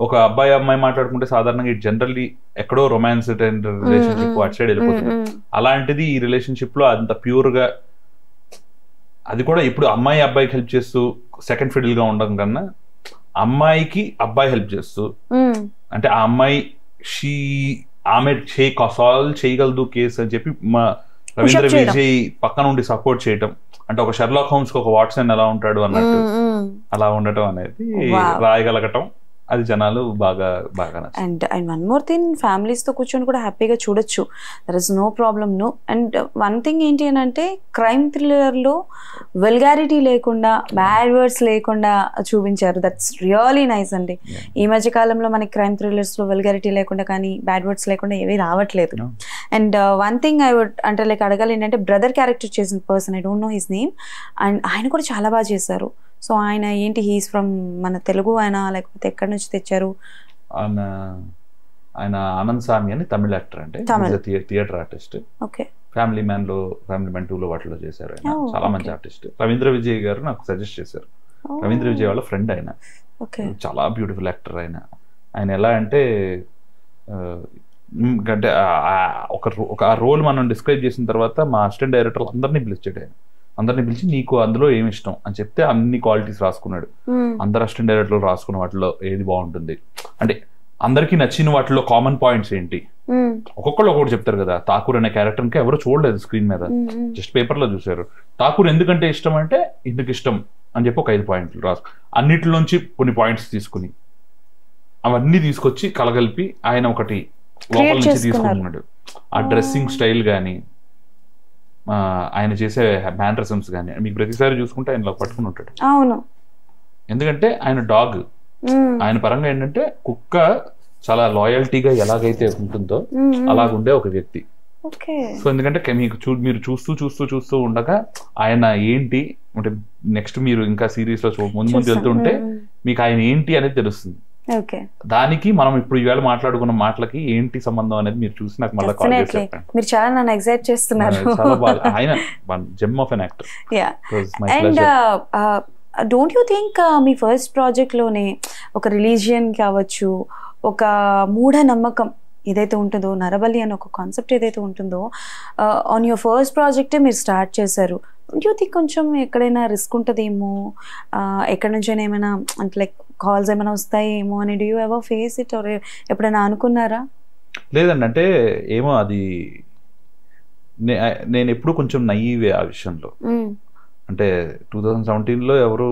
ఒక అబ్బాయి అమ్మాయి మాట్లాడుకుంటే సాధారణంగా ఇట్ జనరల్లీ ఎక్కడో రొమాన్స్ రిలేషన్షిప్ అటు సైడ్ వెళ్ళిపోతుంది. అలాంటిది ఈ రిలేషన్షిప్ లో అంత ప్యూర్ గా, అది కూడా ఇప్పుడు అమ్మాయి అబ్బాయికి హెల్ప్ చేస్తూ సెకండ్ ఫిడిల్ గా ఉండడం కన్నా అమ్మాయికి అబ్బాయి హెల్ప్ చేస్తూ, అంటే ఆ అమ్మాయి ఆమె సాల్వ్ చేయగలదు కేసు అని చెప్పి మా రవీంద్ర విజయ్ పక్కన ఉండి సపోర్ట్ చేయటం, అంటే ఒక షెర్లాక్ హోమ్స్ కి ఒక వాట్సన్ ఎలా ఉంటాడు అన్నట్టు అలా ఉండటం అనేది రాయగలగటం, అది జనాలు బాగా and one more thing, families తో కూర్చొని కూడా హ్యాపీగా చూడొచ్చు, there is no problem. No. And one thing ఏంటి అని అంటే క్రైమ్ థ్రిల్లర్ లో వెల్గారిటీ లేకుండా బ్యాడ్ వర్డ్స్ లేకుండా చూపించారు. దట్స్ రియలీ నైస్ అండి. ఈ మధ్య కాలంలో మనకి క్రైమ్ థ్రిల్లర్స్ లో వెల్గారిటీ లేకుండా కానీ బ్యాడ్ వర్డ్స్ లేకుండా ఏమీ రావట్లేదు. And one thing I would అంటే లైక్ అడగాలి ఏంటంటే, బ్రదర్ క్యారెక్టర్ చేసిన person, I don't know his name, and ఆయన కూడా చాలా బాగా చేశారు. సో ఆయన ఏంటి, హీస్ ఫ్రమ్ మన తెలుగు ఆయన లేకపోతే ఎక్కడి నుంచి తెచ్చారు? ఆయన ఆనంద్ సామి అని తమిళ యాక్టర్, అంటే theatre artist. Okay, family man 2లో వాటిలో చేశారు. ఆయన చాలా మంచి ఆర్టిస్ట్. రవీంద్ర విజయ్ గారు నాకు సజెస్ట్ చేశారు. రవీంద్ర విజయ్ వాళ్ళ ఫ్రెండ్ ఆయన, చాలా బ్యూటిఫుల్ యాక్టర్ ఆయన. ఆయన ఎలా అంటే అంటే ఒక రోల్ మనం డిస్క్రైబ్ చేసిన తర్వాత మా అసిస్టెంట్ డైరెక్టర్ అందరినీ పిలిచాడు. ఆయన అందరిని పిలిచి నీకు అందులో ఏమి ఇష్టం అని చెప్తే అన్ని క్వాలిటీస్ రాసుకున్నాడు. అందరు అసిస్టెంట్ డైరెక్టర్లు రాసుకున్న వాటిలో ఏది బాగుంటుంది అంటే అందరికి నచ్చిన వాటిలో కామన్ పాయింట్స్ ఏంటి, ఒక్కొక్కళ్ళు ఒక్కొక్కటి చెప్తారు కదా. ఠాకూర్ అనే క్యారెక్టర్ ఇంకా ఎవరు చూడలేదు స్క్రీన్ మీద, జస్ట్ పేపర్ లో చూసారు. ఠాకూర్ ఎందుకంటే ఇష్టం అంటే ఇందుకు ఇష్టం అని చెప్పి ఒక 5 పాయింట్లు రాసు, అన్నిటిలోంచి కొన్ని పాయింట్స్ తీసుకుని అవన్నీ తీసుకొచ్చి కలగలిపి ఆయన ఒకటి లోపల నుంచి తీసుకున్నాడు. ఆ డ్రెస్సింగ్ స్టైల్ కానీ ఆయన చేసే మ్యానరిజమ్స్ కానీ మీకు ప్రతిసారి చూసుకుంటే ఆయన పట్టుకుని ఉంటాడు. అవును, ఎందుకంటే ఆయన డాగ్, ఆయన పరంగా ఏంటంటే కుక్క చాలా లాయల్టీగా ఎలాగైతే ఉంటుందో అలాగుండే ఒక వ్యక్తి. సో ఎందుకంటే మీరు చూస్తూ ఉండగా ఆయన ఏంటి అంటే నెక్స్ట్ మీరు ఇంకా సిరీస్ లో ముందు వెళ్తుంటే మీకు ఆయన ఏంటి అనేది తెలుస్తుంది. దానికి మనం ఇప్పుడు ఈవేళ మాట్లాడుకున్న మాటలకి ఏంటి సంబంధం అనేది మీరు చూసి నాకు మళ్ళీ కాల్ చేసి చెప్పండి. మీరు చాలా నన్ను ఎక్సైట్ చేస్తున్నారు. చాలా బాగా, ఆయన gem of an actor. And don't you think me first project లోనే ఒక రిలీజియన్ కావచ్చు, ఒక మూఢ నమ్మకం ఏదైతే ఉంటుందో, నరబలి అని ఒక కాన్సెప్ట్ ఏదైతే ఉంటుందో, ఆన్ యువర్ ఫస్ట్ ప్రాజెక్టే మీరు స్టార్ట్ చేశారు. డోంట్ యూ థింక్ కొంచెం ఎక్కడైనా రిస్క్ ఉంటుందేమో, ఎక్కడి నుంచైనా ఏమైనా అంటే లైక్ కాల్స్ ఏమైనా వస్తాయేమో అని do you ever face it, or ఎప్పుడైనా అనుకున్నారా? లేదండి, అంటే ఏమో అది నేను ఎప్పుడు కొంచెం నయ్యివే ఆ విషయంలో. అంటే 2017లో ఎవరు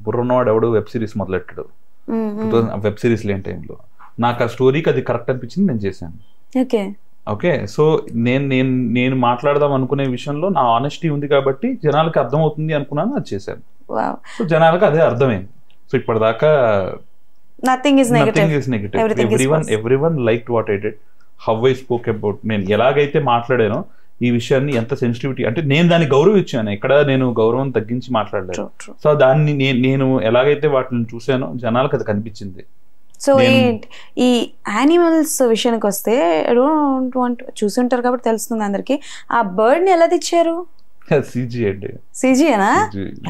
బుర్రన్నవాడు ఎవడు వెబ్ సిరీస్ మొదలెట్టాడు. వెబ్ సిరీస్ లేని టైంలో నాకు ఆ స్టోరీకి అది కరెక్ట్ అనిపించింది, నేను చేశాను. ఓకే, సో నేను మాట్లాడదాం అనుకునే విషయంలో నా ఆనెస్టీ ఉంది కాబట్టి జనాలకి అర్థమవుతుంది అనుకున్నాను, అది చేశాను. సో జనాలకి అదే అర్థమైంది. సో ఇప్పటిదాకా nothing is negative. Everyone liked what I did, how I spoke about. నేను ఎలాగైతే మాట్లాడానో ఈ విషయాన్ని, ఎంత సెన్సిటివిటీ అంటే నేను దాన్ని గౌరవించాను, ఎక్కడ నేను గౌరవం తగ్గించి మాట్లాడలేదు. సో దాన్ని నేను ఎలాగైతే వాటిని చూసానో జనాలకు అది కనిపించింది. సో ఈ యానిమల్స్ విషయానికి వస్తే చూసుంటారు కాబట్టి తెలుస్తుంది అందరికి, ఆ బర్డ్ ని ఎలా తెచ్చారు? సీజీ అండి. సీజీనా?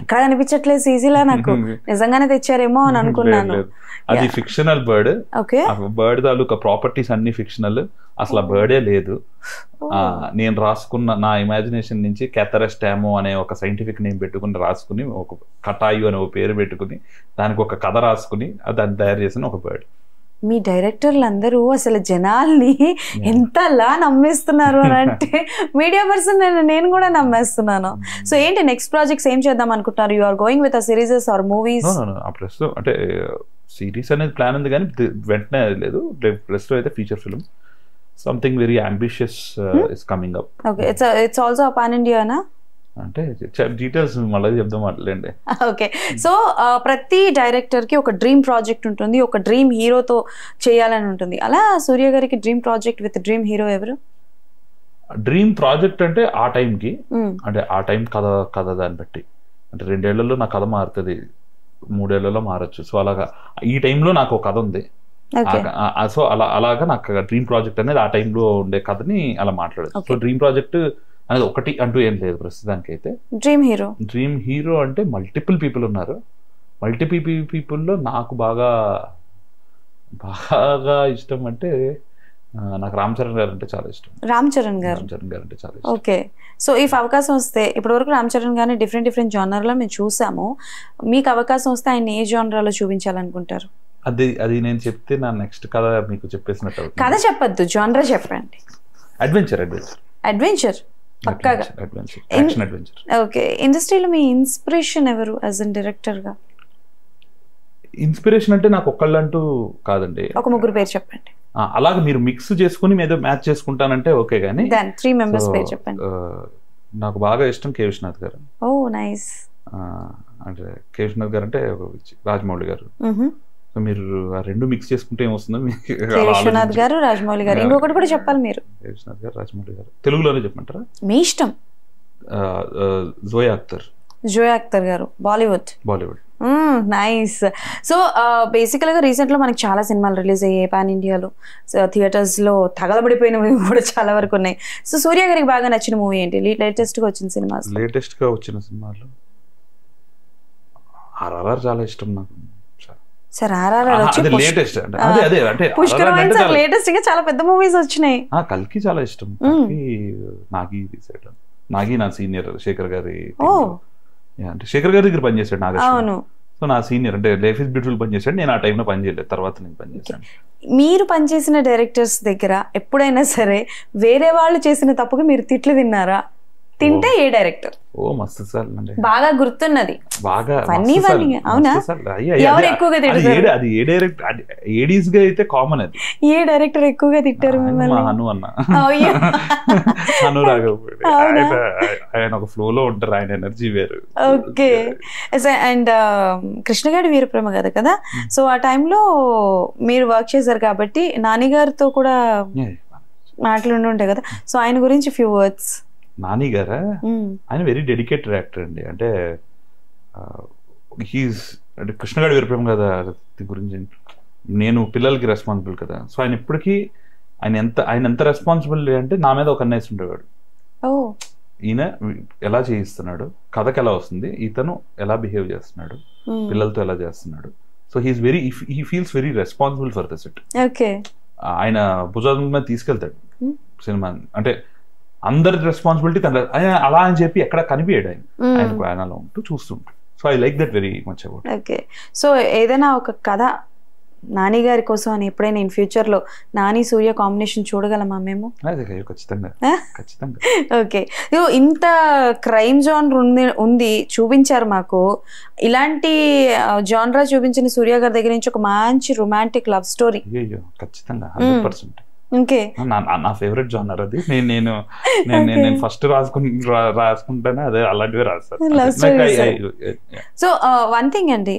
ఎక్కడ అనిపించట్లేదు సీజీలా, నాకు నిజంగానే తెచ్చారేమో అని అనుకున్నాను. అది ఫిక్షనల్ బర్డ్. ఓకే, బర్డ్ తాలూకా ప్రాపర్టీస్ అన్ని ఫిక్షనల్, అసలు ఆ బర్డే లేదు. నేను రాసుకున్న నా ఇమాజినేషన్ నుంచి క్యాథరస్టామో అనే ఒక సైంటిఫిక్ నేమ్ పెట్టుకుని రాసుకుని, ఒక కటాయు అనే ఒక పేరు పెట్టుకుని దానికి ఒక కథ రాసుకుని దాన్ని తయారు చేసిన ఒక బర్డ్. మీ డైరెక్టర్లు అందరూ అసలు జనాల్ని ఎంతలా నమ్మేస్తున్నారు అని అంటే మీడియా పర్సన్ నేను కూడా నమ్మేస్తున్నాను. సో ఏంటి నెక్స్ట్ ప్రాజెక్ట్స్ ఏం చేద్దాం అనుకుంటున్నారు? You are going with series or movies? ప్రస్తుతం అంటే సిరీస్ అనేది ప్లాన్ ఉంది కానీ వెంటనే లేదు. ప్రస్తుతం అయితే feature film, something very ambitious is coming up. Okay, it's also pan Indiana? అంటే డీటెయిల్స్ మళ్ళీ చెప్దాం మాట్లాడండి. ఓకే, సో ప్రతి డైరెక్టర్ కి ఒక డ్రీమ్ ప్రాజెక్ట్ ఉంటుంది, ఒక డ్రీమ్ హీరోతో చేయాలని ఉంటుంది. అలా సూర్య గారికి dream project with dream hero ఎవరు? డ్రీమ్ ప్రాజెక్ట్ అంటే ఆ టైంకి, అంటే ఆ టైం కథ దాన్ని బట్టి, అంటే 2 ఏళ్లలో నా కథ మారుతుంది, 3 ఏళ్లలో మారచ్చు. సో అలాగా ఈ టైంలో నాకు ఒక కథ ఉంది. సో అలాగా నాకు డ్రీమ్ ప్రాజెక్ట్ అనేది ఆ టైంలో ఉండే కథని అలా మాట్లాడచ్చు. సో డ్రీమ్ ప్రాజెక్ట్ అనేది ఒకటి అంటూ ఏం లేదు ప్రస్తుతానికి అయితే. డ్రీమ్ హీరో అంటే మల్టిపుల్ పీపుల్ ఉన్నారు. మల్టిపుల్ పీపుల్లో నాకు బాగా ఇష్టం అంటే నాకు రామ్ చరణ్ గారు అంటే చాలా ఇష్టం. రామ్ చరణ్ గారు అంటే చాలా ఇష్టం. ఓకే, సో ఈ అవకాశం వస్తే, ఇప్పటి వరకు రామ్ చరణ్ గారిని డిఫరెంట్ జానర్లో మేము చూసాము, మీకు అవకాశం వస్తే ఆయన ఏ జానర్లో చూపించాలనుకుంటారు? అది నేను చెప్తే నా నెక్స్ట్ కథ మీకు చెప్పేసినట్టు. కథ చెప్పద్దు, జానర్ చెప్పండి. అడ్వెంచర్ పక్కాగా. ఓకే, ఇండస్ట్రీలో మీ ఇన్స్పిరేషన్ ఎవరు యాజ్ ఎ డైరెక్టర్ గా? ఇన్స్పిరేషన్ అంటే నాకు ఒక్కళ్ళంటూ కాదండి, ఒక 3 పేరు చెప్పండి. అలాగే మీరు మిక్స్ చేసుకుని ఏదో మ్యాచ్ చేసుకుంటానంటే ఓకే, కానీ 3 మెంబర్స్ పేరు చెప్పండి. నాకు బాగా ఇష్టం కే విశ్వనాథ్ గారు. ఓ నైస్. అంటే కే విశ్వనాథ్ గారు అంటే రాజమౌళి గారు. మీరు ఆ 2 మిక్స్ చేసుకుంటే ఏమొస్తుందో విశ్వనాథ్ గారు, రాజమౌళి గారు. ఇంకొకటి కూడా చెప్పాలి మీరు. విశ్వనాథ్ గారు, రాజమౌళి గారు. తెలుగులోనే చెప్పమంటారా? మీ ఇష్టం. జోయా అఖ్తర్ గారు, బాలీవుడ్. నైస్. సో బేసికల్ గా రీసెంట్ లో మనకి చాలా సినిమాలు రిలీజ్ అయ్యాయి పాన్ ఇండియాలో, థియేటర్స్ లో తగలబడిపోయినవి కూడా చాలా వరకు ఉన్నాయి. సో సూర్య గారికి బాగా నచ్చిన మూవీ ఏంటి? లేటెస్ట్ గా వచ్చిన సినిమాలు ఆర్ఆర్ఆర్ చాలా ఇష్టం నాకు. సార్ ఆర్ఆర్ఆర్ లేటెస్ట్ గా చాలా పెద్ద మూవీస్ వచ్చినాయి. కల్కి చాలా ఇష్టం. నాగి నా సీనియర్ శేఖర్ గారి, అంటే శేఖర్ గారి దగ్గర పనిచేశాడు నాగేశ్వర. సో నా సీనియర్ అంటే లైఫ్ ఇస్ బ్యూటిఫుల్ పనిచేశాడు. నేను ఆ టైంలో పనిచేయలేదు, తర్వాత నేను పనిచేశాను. మీరు పనిచేసిన డైరెక్టర్స్ దగ్గర ఎప్పుడైనా సరే వేరే వాళ్ళు చేసిన తప్పుకి మీరు తిట్లు తిన్నారా? తింటే ఏ డైరెక్టర్? ఓ మస్తు సార్, బాగా గుర్తున్నది. బాగా అవునా? ఎవరు ఎక్కువగా తిట్టారు? అది ఏ డైరెక్టర్, ఏడీస్ గా అయితే కామన్. అది ఏ డైరెక్టర్ ఎక్కువగా తిట్టారు మిమ్మల్ని? అను అన్న, అనురాఘవ్. ఆయన ఒక ఫ్లో లో ఉంటారు, ఆయన ఎనర్జీ వేరు. ఓకే. అండ్ కృష్ణగాడి వీరప్రేమ కథ కదా, సో ఆ టైంలో మీరు వర్క్ చేశారు కాబట్టి నాని గారితో కూడా మాట్లాడి ఉంటాయి కదా, సో ఆయన గురించి ఫ్యూ వర్డ్స్. నాని గారా? ఆయన వెరీ డెడికేటెడ్ యాక్టర్ అండి. అంటే అంటే కృష్ణగాడి వీరప్రేమ కదా గురించి, నేను పిల్లలకి రెస్పాన్సిబుల్ కదా. సో ఆయన ఇప్పటికీ ఆయన ఎంత రెస్పాన్సిబిలిటీ అంటే నా మీద ఒక అన్నేసి ఉండేవాడు. ఈయన ఎలా చేయిస్తున్నాడు, కథకి ఎలా వస్తుంది, ఇతను ఎలా బిహేవ్ చేస్తున్నాడు, పిల్లలతో ఎలా చేస్తున్నాడు. So he feels very responsible for the set. ఆయన భుజాల మీద తీసుకెళ్తాడు సినిమా. అంటే అందరి రెస్పాన్సిబిలిటీ అలా అని చెప్పి ఎక్కడ కనిపించాడు ఆయన అలా ఉంటూ చూస్తుంటాడు. So I like that very much about. Okay, so ఏదైనా ఒక కథ నాని గారి కోసం అని ఎప్పుడైనా ఇన్ ఫ్యూచర్ లో నాని సూర్య కాంబినేషన్ చూడగలమా మేము? ఖచ్చితంగా. ఓకే, ఇంత క్రైమ్ జానర్ ఉంది చూపించారు మాకు. ఇలాంటి జానరా చూపించిన సూర్య గారి దగ్గర నుంచి ఒక మంచి రొమాంటిక్ లవ్ స్టోరీ ఖచ్చితంగా 100%. నా ఫేవరెట్ జానర్ అది. నేను ఫస్ట్ రాసుకుంటానే అదే అలాంటివే రాస్తాను. సో వన్ థింగ్ అండి,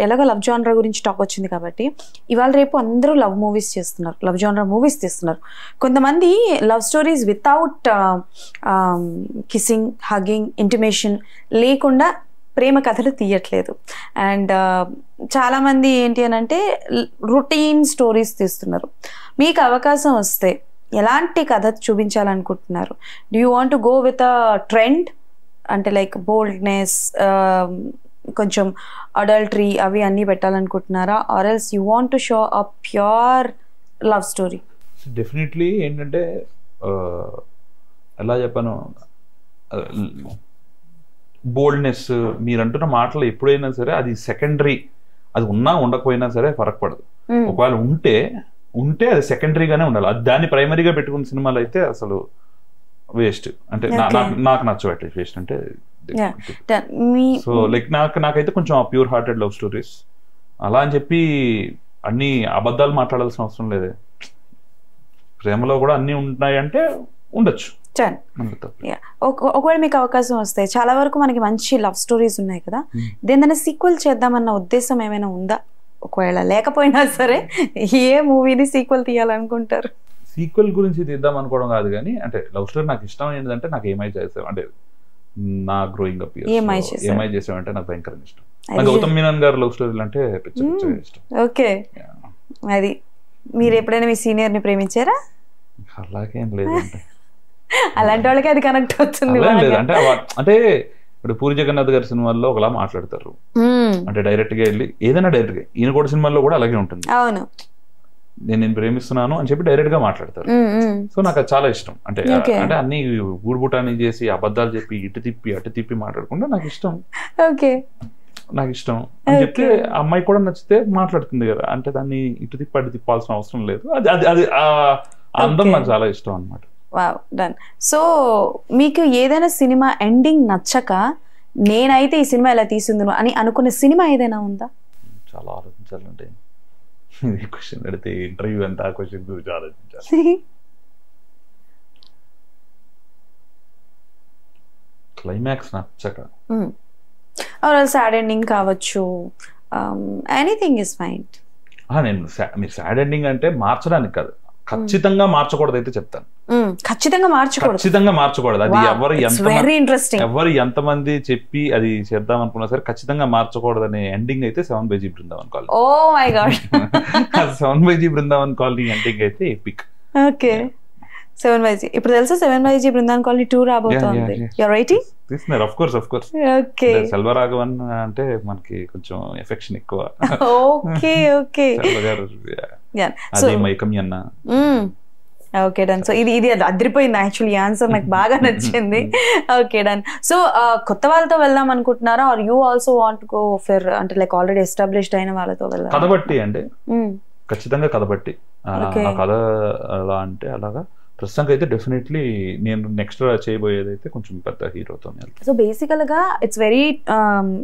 ఎలాగో లవ్ జానర్ గురించి టాక్ వచ్చింది కాబట్టి ఇవాళ రేపు అందరూ లవ్ మూవీస్ చేస్తున్నారు, లవ్ జానర్ మూవీస్ తీస్తున్నారు. కొంతమంది love stories without kissing, hugging, intimation లేకుండా ప్రేమ కథలు తీయట్లేదు. అండ్ చాలామంది ఏంటి అని అంటే రొటీన్ స్టోరీస్ తీస్తున్నారు. మీకు అవకాశం వస్తే ఎలాంటి కథ చూపించాలనుకుంటున్నారు? Do you want to go with a trend, అంటే లైక్ బోల్డ్నెస్, కొంచెం అడల్టరీ అవి అన్నీ పెట్టాలనుకుంటున్నారా, or else you want to show a pure love story? Definitely ఏంటంటే ఎలా చెప్పాను, బోల్డ్నెస్ మీరు అంటున్న మాటలు ఎప్పుడైనా సరే అది సెకండరీ, అది ఉన్నా ఉండకపోయినా సరే ఫరక్ పడదు. ఒకవేళ ఉంటే అది సెకండరీగానే ఉండాలి. అది దాన్ని ప్రైమరీగా పెట్టుకున్న సినిమాలు అయితే అసలు వేస్ట్. అంటే నాకు నచ్చబట్టే వేస్ట్ అంటే. సో లైక్ నాకైతే కొంచెం ప్యూర్ హార్టెడ్ లవ్ స్టోరీస్ అలా అని చెప్పి అన్ని అబద్ధాలు మాట్లాడాల్సిన అవసరం లేదే. ప్రేమలో కూడా అన్ని ఉన్నాయంటే ఉండొచ్చు. ఒకవేళ మీకు అవకాశం వస్తే, చాలా వరకు మనకి మంచి లవ్ స్టోరీస్ ఉన్నాయి కదా, దేని సీక్వెల్ చేద్దామన్న ఉద్దేశం ఏమైనా ఉందా? ఒకవేళ లేకపోయినా సరే ఏ మూవీని సీక్వెల్ తీయాలనుకుంటారు? సీక్వెల్ గురించి తీద్దాం అనుకోవడం కాదు కానీ, అంటే లవ్ స్టోరీ నాకు ఇష్టం ఏంటంటే నాకు ఏమై చేసాం అంటే నా గ్రోయింగ్ అప్ ఏమై చేసామంటే నాకు భయంకరంగా ఇష్టం. నాకు గౌతమ్ మీనన్ గారు లవ్ స్టోరీలు అంటే ఇష్టం. ఓకే, అది మీరు ఎప్పుడైనా మీ సీనియర్ ని ప్రేమించారా? అలాగేం లేదంటే అలాంటి వాళ్ళకి అది కనెక్ట్ అవుతుంది. అంటే ఇప్పుడు పూరి జగన్నాథ్ గారి సినిమాల్లో ఒకలా మాట్లాడతారు, అంటే డైరెక్ట్ గా వెళ్ళి ఏదైనా డైరెక్ట్ గా, ఈయన కూడా సినిమాల్లో కూడా అలాగే ఉంటుంది. అవును, నేను ప్రేమిస్తున్నాను అని చెప్పి డైరెక్ట్ గా మాట్లాడతారు. సో నాకు అది చాలా ఇష్టం. అంటే అన్ని ఊరుబుటాన్ని చేసి అబద్ధాలు చెప్పి ఇటు తిప్పి అటు తిప్పి మాట్లాడకుండా నాకు ఇష్టం. నాకు ఇష్టం అని చెప్తే అమ్మాయి కూడా నచ్చితే మాట్లాడుతుంది కదా, అంటే దాన్ని ఇటు తిప్పి అటు తిప్పాల్సిన అవసరం లేదు. అది అందం నాకు చాలా ఇష్టం అన్నమాట. Wow, done. సో మీకు ఏదైనా సినిమా ఎండింగ్ నచ్చక నేనైతే ఈ సినిమా ఇలా తీసుందును అని అనుకునే సినిమా ఏదైనా ఉందా? చాలా ఆలోచించాలంటే క్వశ్చన్ అడిగితే ఇంటర్వ్యూ అంతా ఆ క్వశ్చన్ గురించి ఆలోచించాలి. క్లైమాక్స్ నచ్చక, సాడ్ ఎండింగ్ కావచ్చు, ఎనీథింగ్ ఇస్ ఫైన్. నేను మీరు సాడ్ ఎండింగ్ అంటే మార్చడానికి కాదు, ఖచ్చితంగా మార్చకూడదు అయితే చెప్తాను. ఖచ్చితంగా మార్చకూడదు. అది ఎవరు ఎంతమంది చెప్పి అది చేద్దాం అనుకున్నా సరే ఖచ్చితంగా మార్చకూడదు అనే ఎండింగ్ అయితే 7 by G Brindavan colony. Oh my God, 7 by G Brindavan colony ending అయితే ఎపిక్. Okay, 7 by G. ఇప్పుడు తెలుసా 7 బై జీ బృందావన్ కాలనీ 2 రాబోతోంది. You are writing? తీస్తున్నారు, ఆఫ్ కోర్స్. ఓకే, సెల్వరాఘవన్ అంటే మనకి కొంచెం ఎఫెక్షన్ ఎక్కువ. Okay okay, okay done. So ఇది అదిరిపోయింది యాక్చువల్లీ, ఆన్సర్ నాకు బాగా నచ్చింది. Okay done. సో కొత్త వాళ్ళతో వెళ్దాం అనుకుంటున్నారా, or you also want go for అంటే లైక్ ఆల్రెడీ ఎస్టాబ్లిష్డ్ అయిన వాళ్ళతో వెళ్దాం? కథబట్టి అంటే ఖచ్చితంగా కథబట్టి. కథ ఎలా అంటే అలాగా ప్రస్తుతానికి అయితే డెఫినెట్లీ నేను నెక్స్ట్ చేయబోయేది అయితే కొంచెం పెద్ద హీరోతో. సో బేసికల్ గా ఇట్స్ వెరీ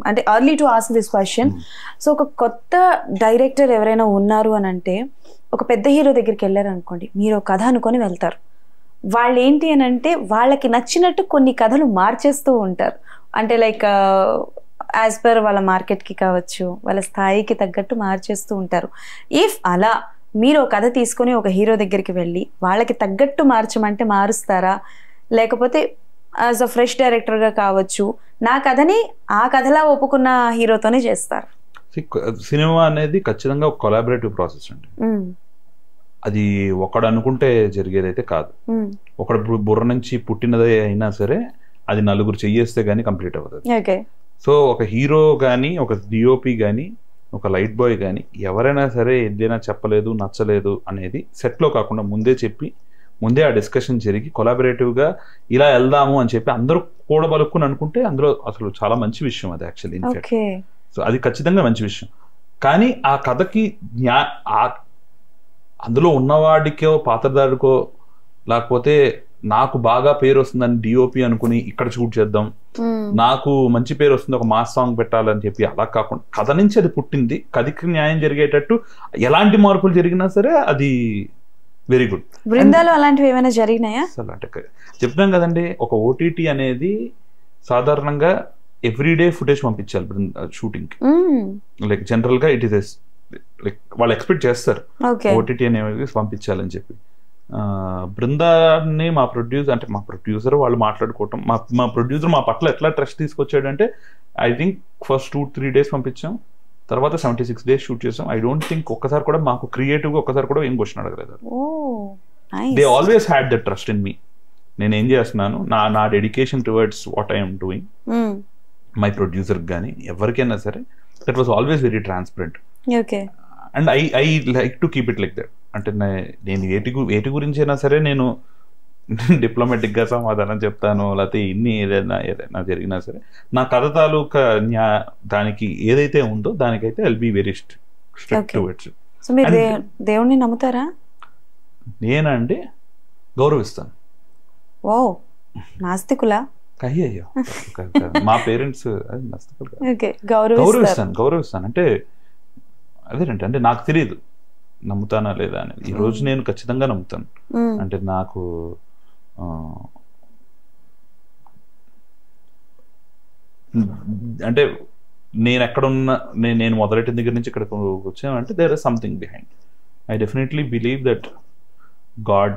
అంటే early to ask this question. So ఒక కొత్త డైరెక్టర్ ఎవరైనా ఉన్నారు అని అంటే ఒక పెద్ద హీరో దగ్గరికి వెళ్ళారు అనుకోండి, మీరు కథ అనుకొని వెళ్తారు. వాళ్ళు ఏంటి అని అంటే వాళ్ళకి నచ్చినట్టు కొన్ని కథలు మార్చేస్తూ ఉంటారు. అంటే లైక్ యాజ్ పర్ వాళ్ళ మార్కెట్కి కావచ్చు, వాళ్ళ స్థాయికి తగ్గట్టు మార్చేస్తూ ఉంటారు. ఇఫ్ అలా మీరు ఒక కథ తీసుకొని ఒక హీరో దగ్గరికి వెళ్ళి వాళ్ళకి తగ్గట్టు మార్చమంటే మారుస్తారా, లేకపోతే యాజ్ అ ఫ్రెష్ డైరెక్టర్గా కావచ్చు నా కథని ఆ కథలా ఒప్పుకున్న హీరోతోనే చేస్తారు? సినిమా అనేది ఖచ్చితంగా ఒక కొలాబరేటివ్ ప్రాసెస్ అండి. అది ఒకడు అనుకుంటే జరిగేదైతే కాదు. ఒకడు బుర్ర నుంచి పుట్టినదే అయినా సరే అది నలుగురు చెయ్యేస్తే గానీ కంప్లీట్ అవుతుంది. సో ఒక హీరో కానీ, ఒక డిఓపి కానీ, ఒక లైట్ బాయ్ కానీ ఎవరైనా సరే ఏదైనా చెప్పలేదు, నచ్చలేదు అనేది సెట్లో కాకుండా ముందే చెప్పి ముందే ఆ డిస్కషన్ జరిగి కొలాబరేటివ్గా ఇలా వెళ్దాము అని చెప్పి అందరూ కూడబలుక్కుని అనుకుంటే అందులో అసలు చాలా మంచి విషయం అది యాక్చువల్లీ. ఇన్ఫాక్ట్ సో అది ఖచ్చితంగా మంచి విషయం. కానీ ఆ కథకి అందులో ఉన్నవాడికో పాత్రధారుకో లేకపోతే నాకు బాగా పేరు వస్తుందని డిఓపి అనుకుని ఇక్కడ షూట్ చేద్దాం, నాకు మంచి పేరు వస్తుంది ఒక మాస్ సాంగ్ పెట్టాలని చెప్పి అలా కాకుండా కథ నుంచి అది పుట్టింది, కథకి న్యాయం జరిగేటట్టు ఎలాంటి మార్పులు జరిగినా సరే అది వెరీ గుడ్. బృందాలు అలాంటివి ఏమైనా జరిగినాయా? అసలు అంటే చెప్తున్నాం కదండి, ఒక ఓటీటీ అనేది సాధారణంగా ఎవ్రీడే ఫుటేజ్ పంపించాలి షూటింగ్ కి. లైక్ జనరల్ గా ఇట్ ఇస్ లైక్ వాళ్ళు ఎక్స్పెక్ట్ చేస్తారు ఓటీటీ అనేది పంపించాలని చెప్పి. బృందాన్ని మా ప్రొడ్యూసర్ వాళ్ళు మాట్లాడుకోవటం, మా ప్రొడ్యూసర్ మా పట్ల ఎట్లా ట్రస్ట్ తీసుకొచ్చాడంటే, ఐ థింక్ ఫస్ట్ 2-3 days పంపించాం, తర్వాత 76 days షూట్ చేసాం. ఐ డోంట్ థింక్ ఒక్కసారి కూడా మాకు క్రియేటివ్ గా ఒక్కసారి కూడా ఏం క్వశ్చన్ అడగలేదు. They always had the trust in me. నేను ఏం చేస్తున్నాను, నా dedication towards what I'm doing, my producer కానీ ఎవరికైనా సరే, that was always very transparent. And I like to keep it like that. అంటే నేను ఏటి గురించి అయినా సరే నేను డిప్లొమాటిక్ గా సమాధానం చెప్తాను, లేకపోతే ఏదైనా జరిగినా సరే నా కథ తాలూకా దానికి ఏదైతే ఉందో దానికైతే I'll be very strict towards. దేవుణ్ణి నమ్ముతారా? నేనండి గౌరవిస్తాను. వావ్, నాస్తికులా? అయ్యో మా పేరెంట్స్ గౌరవిస్తాను. అంటే అదేనంటే, అంటే నాకు తెలియదు నమ్ముతానా లేదా అనేది. ఈ రోజు నేను ఖచ్చితంగా నమ్ముతాను. అంటే నాకు అంటే నేను ఎక్కడున్నా, నేను మొదలెట్టిన దగ్గర నుంచి ఇక్కడికి వచ్చానంటే there is something behind. I definitely believe that God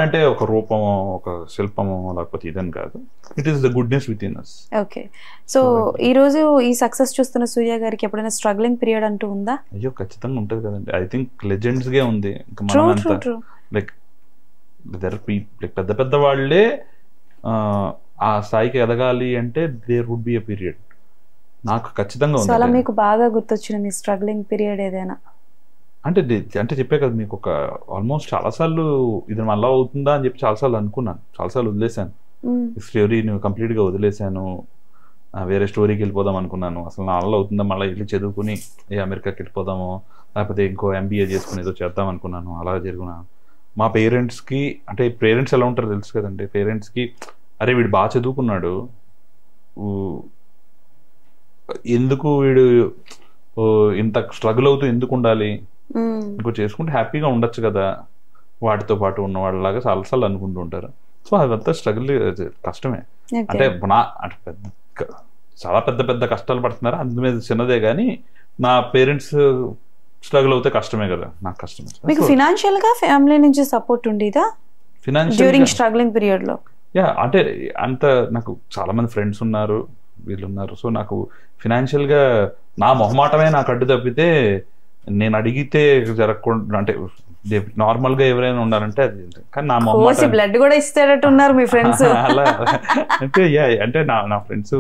అంటే ఒక రూపమో ఒక శిల్పమో లేకపోతే ఇదని కాదు, it is the goodness within us. Okay, so ఈ రోజు ఈ సక్సెస్ చూస్తున్న సూర్య గారికి ఎప్పుడైనా స్ట్రగ్లింగ్ పీరియడ్ అంటూ ఉందా? అయ్యో ఖచ్చితంగా ఉంటది కదండి. ఐ థింక్ లెజెండ్స్ గే ఉంది. ఇంకా మనం అంతా లైక్ పెద్ద పెద్ద వాళ్ళే ఆ స్థాయికి ఎదగాలి అంటే there would be a period. నాకు ఖచ్చితంగా ఉంది. అలా మీకు బాగా గుర్తొచ్చిన మీ స్ట్రగ్లింగ్ పీరియడ్ ఏదైనా? అంటే చెప్పే కదా మీకు, ఒక ఆల్మోస్ట్ చాలాసార్లు ఇది మళ్ళా అవుతుందా అని చెప్పి చాలాసార్లు అనుకున్నాను, చాలాసార్లు వదిలేశాను. ఈ స్టోరీని కంప్లీట్ గా వదిలేశాను, వేరే స్టోరీకి వెళ్ళిపోదాం అనుకున్నాను. అసలు నా వల్ల అవుతుందా, మళ్ళీ వెళ్ళి చదువుకుని అమెరికాకి వెళ్ళిపోదామో లేకపోతే ఇంకో MBA చేసుకుని ఏదో చేద్దాం అనుకున్నాను. అలా జరిగిన మా పేరెంట్స్కి, అంటే పేరెంట్స్ ఎలా ఉంటారో తెలుసు కదండి, పేరెంట్స్కి అరే వీడు బాగా చదువుకున్నాడు, ఎందుకు వీడు ఇంత స్ట్రగుల్ అవుతూ ఎందుకు ఉండాలి, ఇంకో చేసుకుంటే హ్యాపీగా ఉండొచ్చు కదా వాటితో పాటు ఉన్న వాళ్ళలాగా చాలాసార్లు అనుకుంటూ ఉంటారు. సో అదంతా స్ట్రగుల్, కష్టమే. అంటే చాలా పెద్ద పెద్ద కష్టాలు పడుతున్నారు, అందుమీద చిన్నదే కానీ నా పేరెంట్స్ స్ట్రగుల్ అవుతే కష్టమే కదా, నాకు కష్టమే. మీకు ఫైనాన్షియల్ గా ఫ్యామిలీ నుంచి సపోర్ట్ ఉండేదా డ్యూరింగ్ స్ట్రగ్లింగ్ పీరియడ్ లో? యా, అంటే అంత నాకు చాలా మంది ఫ్రెండ్స్ ఉన్నారు, వీళ్ళు ఉన్నారు. సో నాకు ఫైనాన్షియల్ గా నా మొహమాటమే నాకు అడ్డు తప్పితే, నేను అడిగితే జరగకుండా, అంటే నార్మల్ గా ఎవరైనా ఉన్నారంటే అది, కానీ నా మొహమాటం బ్లడ్ కూడా ఇస్తారట ఉన్నారు మీ ఫ్రెండ్స్ అలా. అంటే నా ఫ్రెండ్స్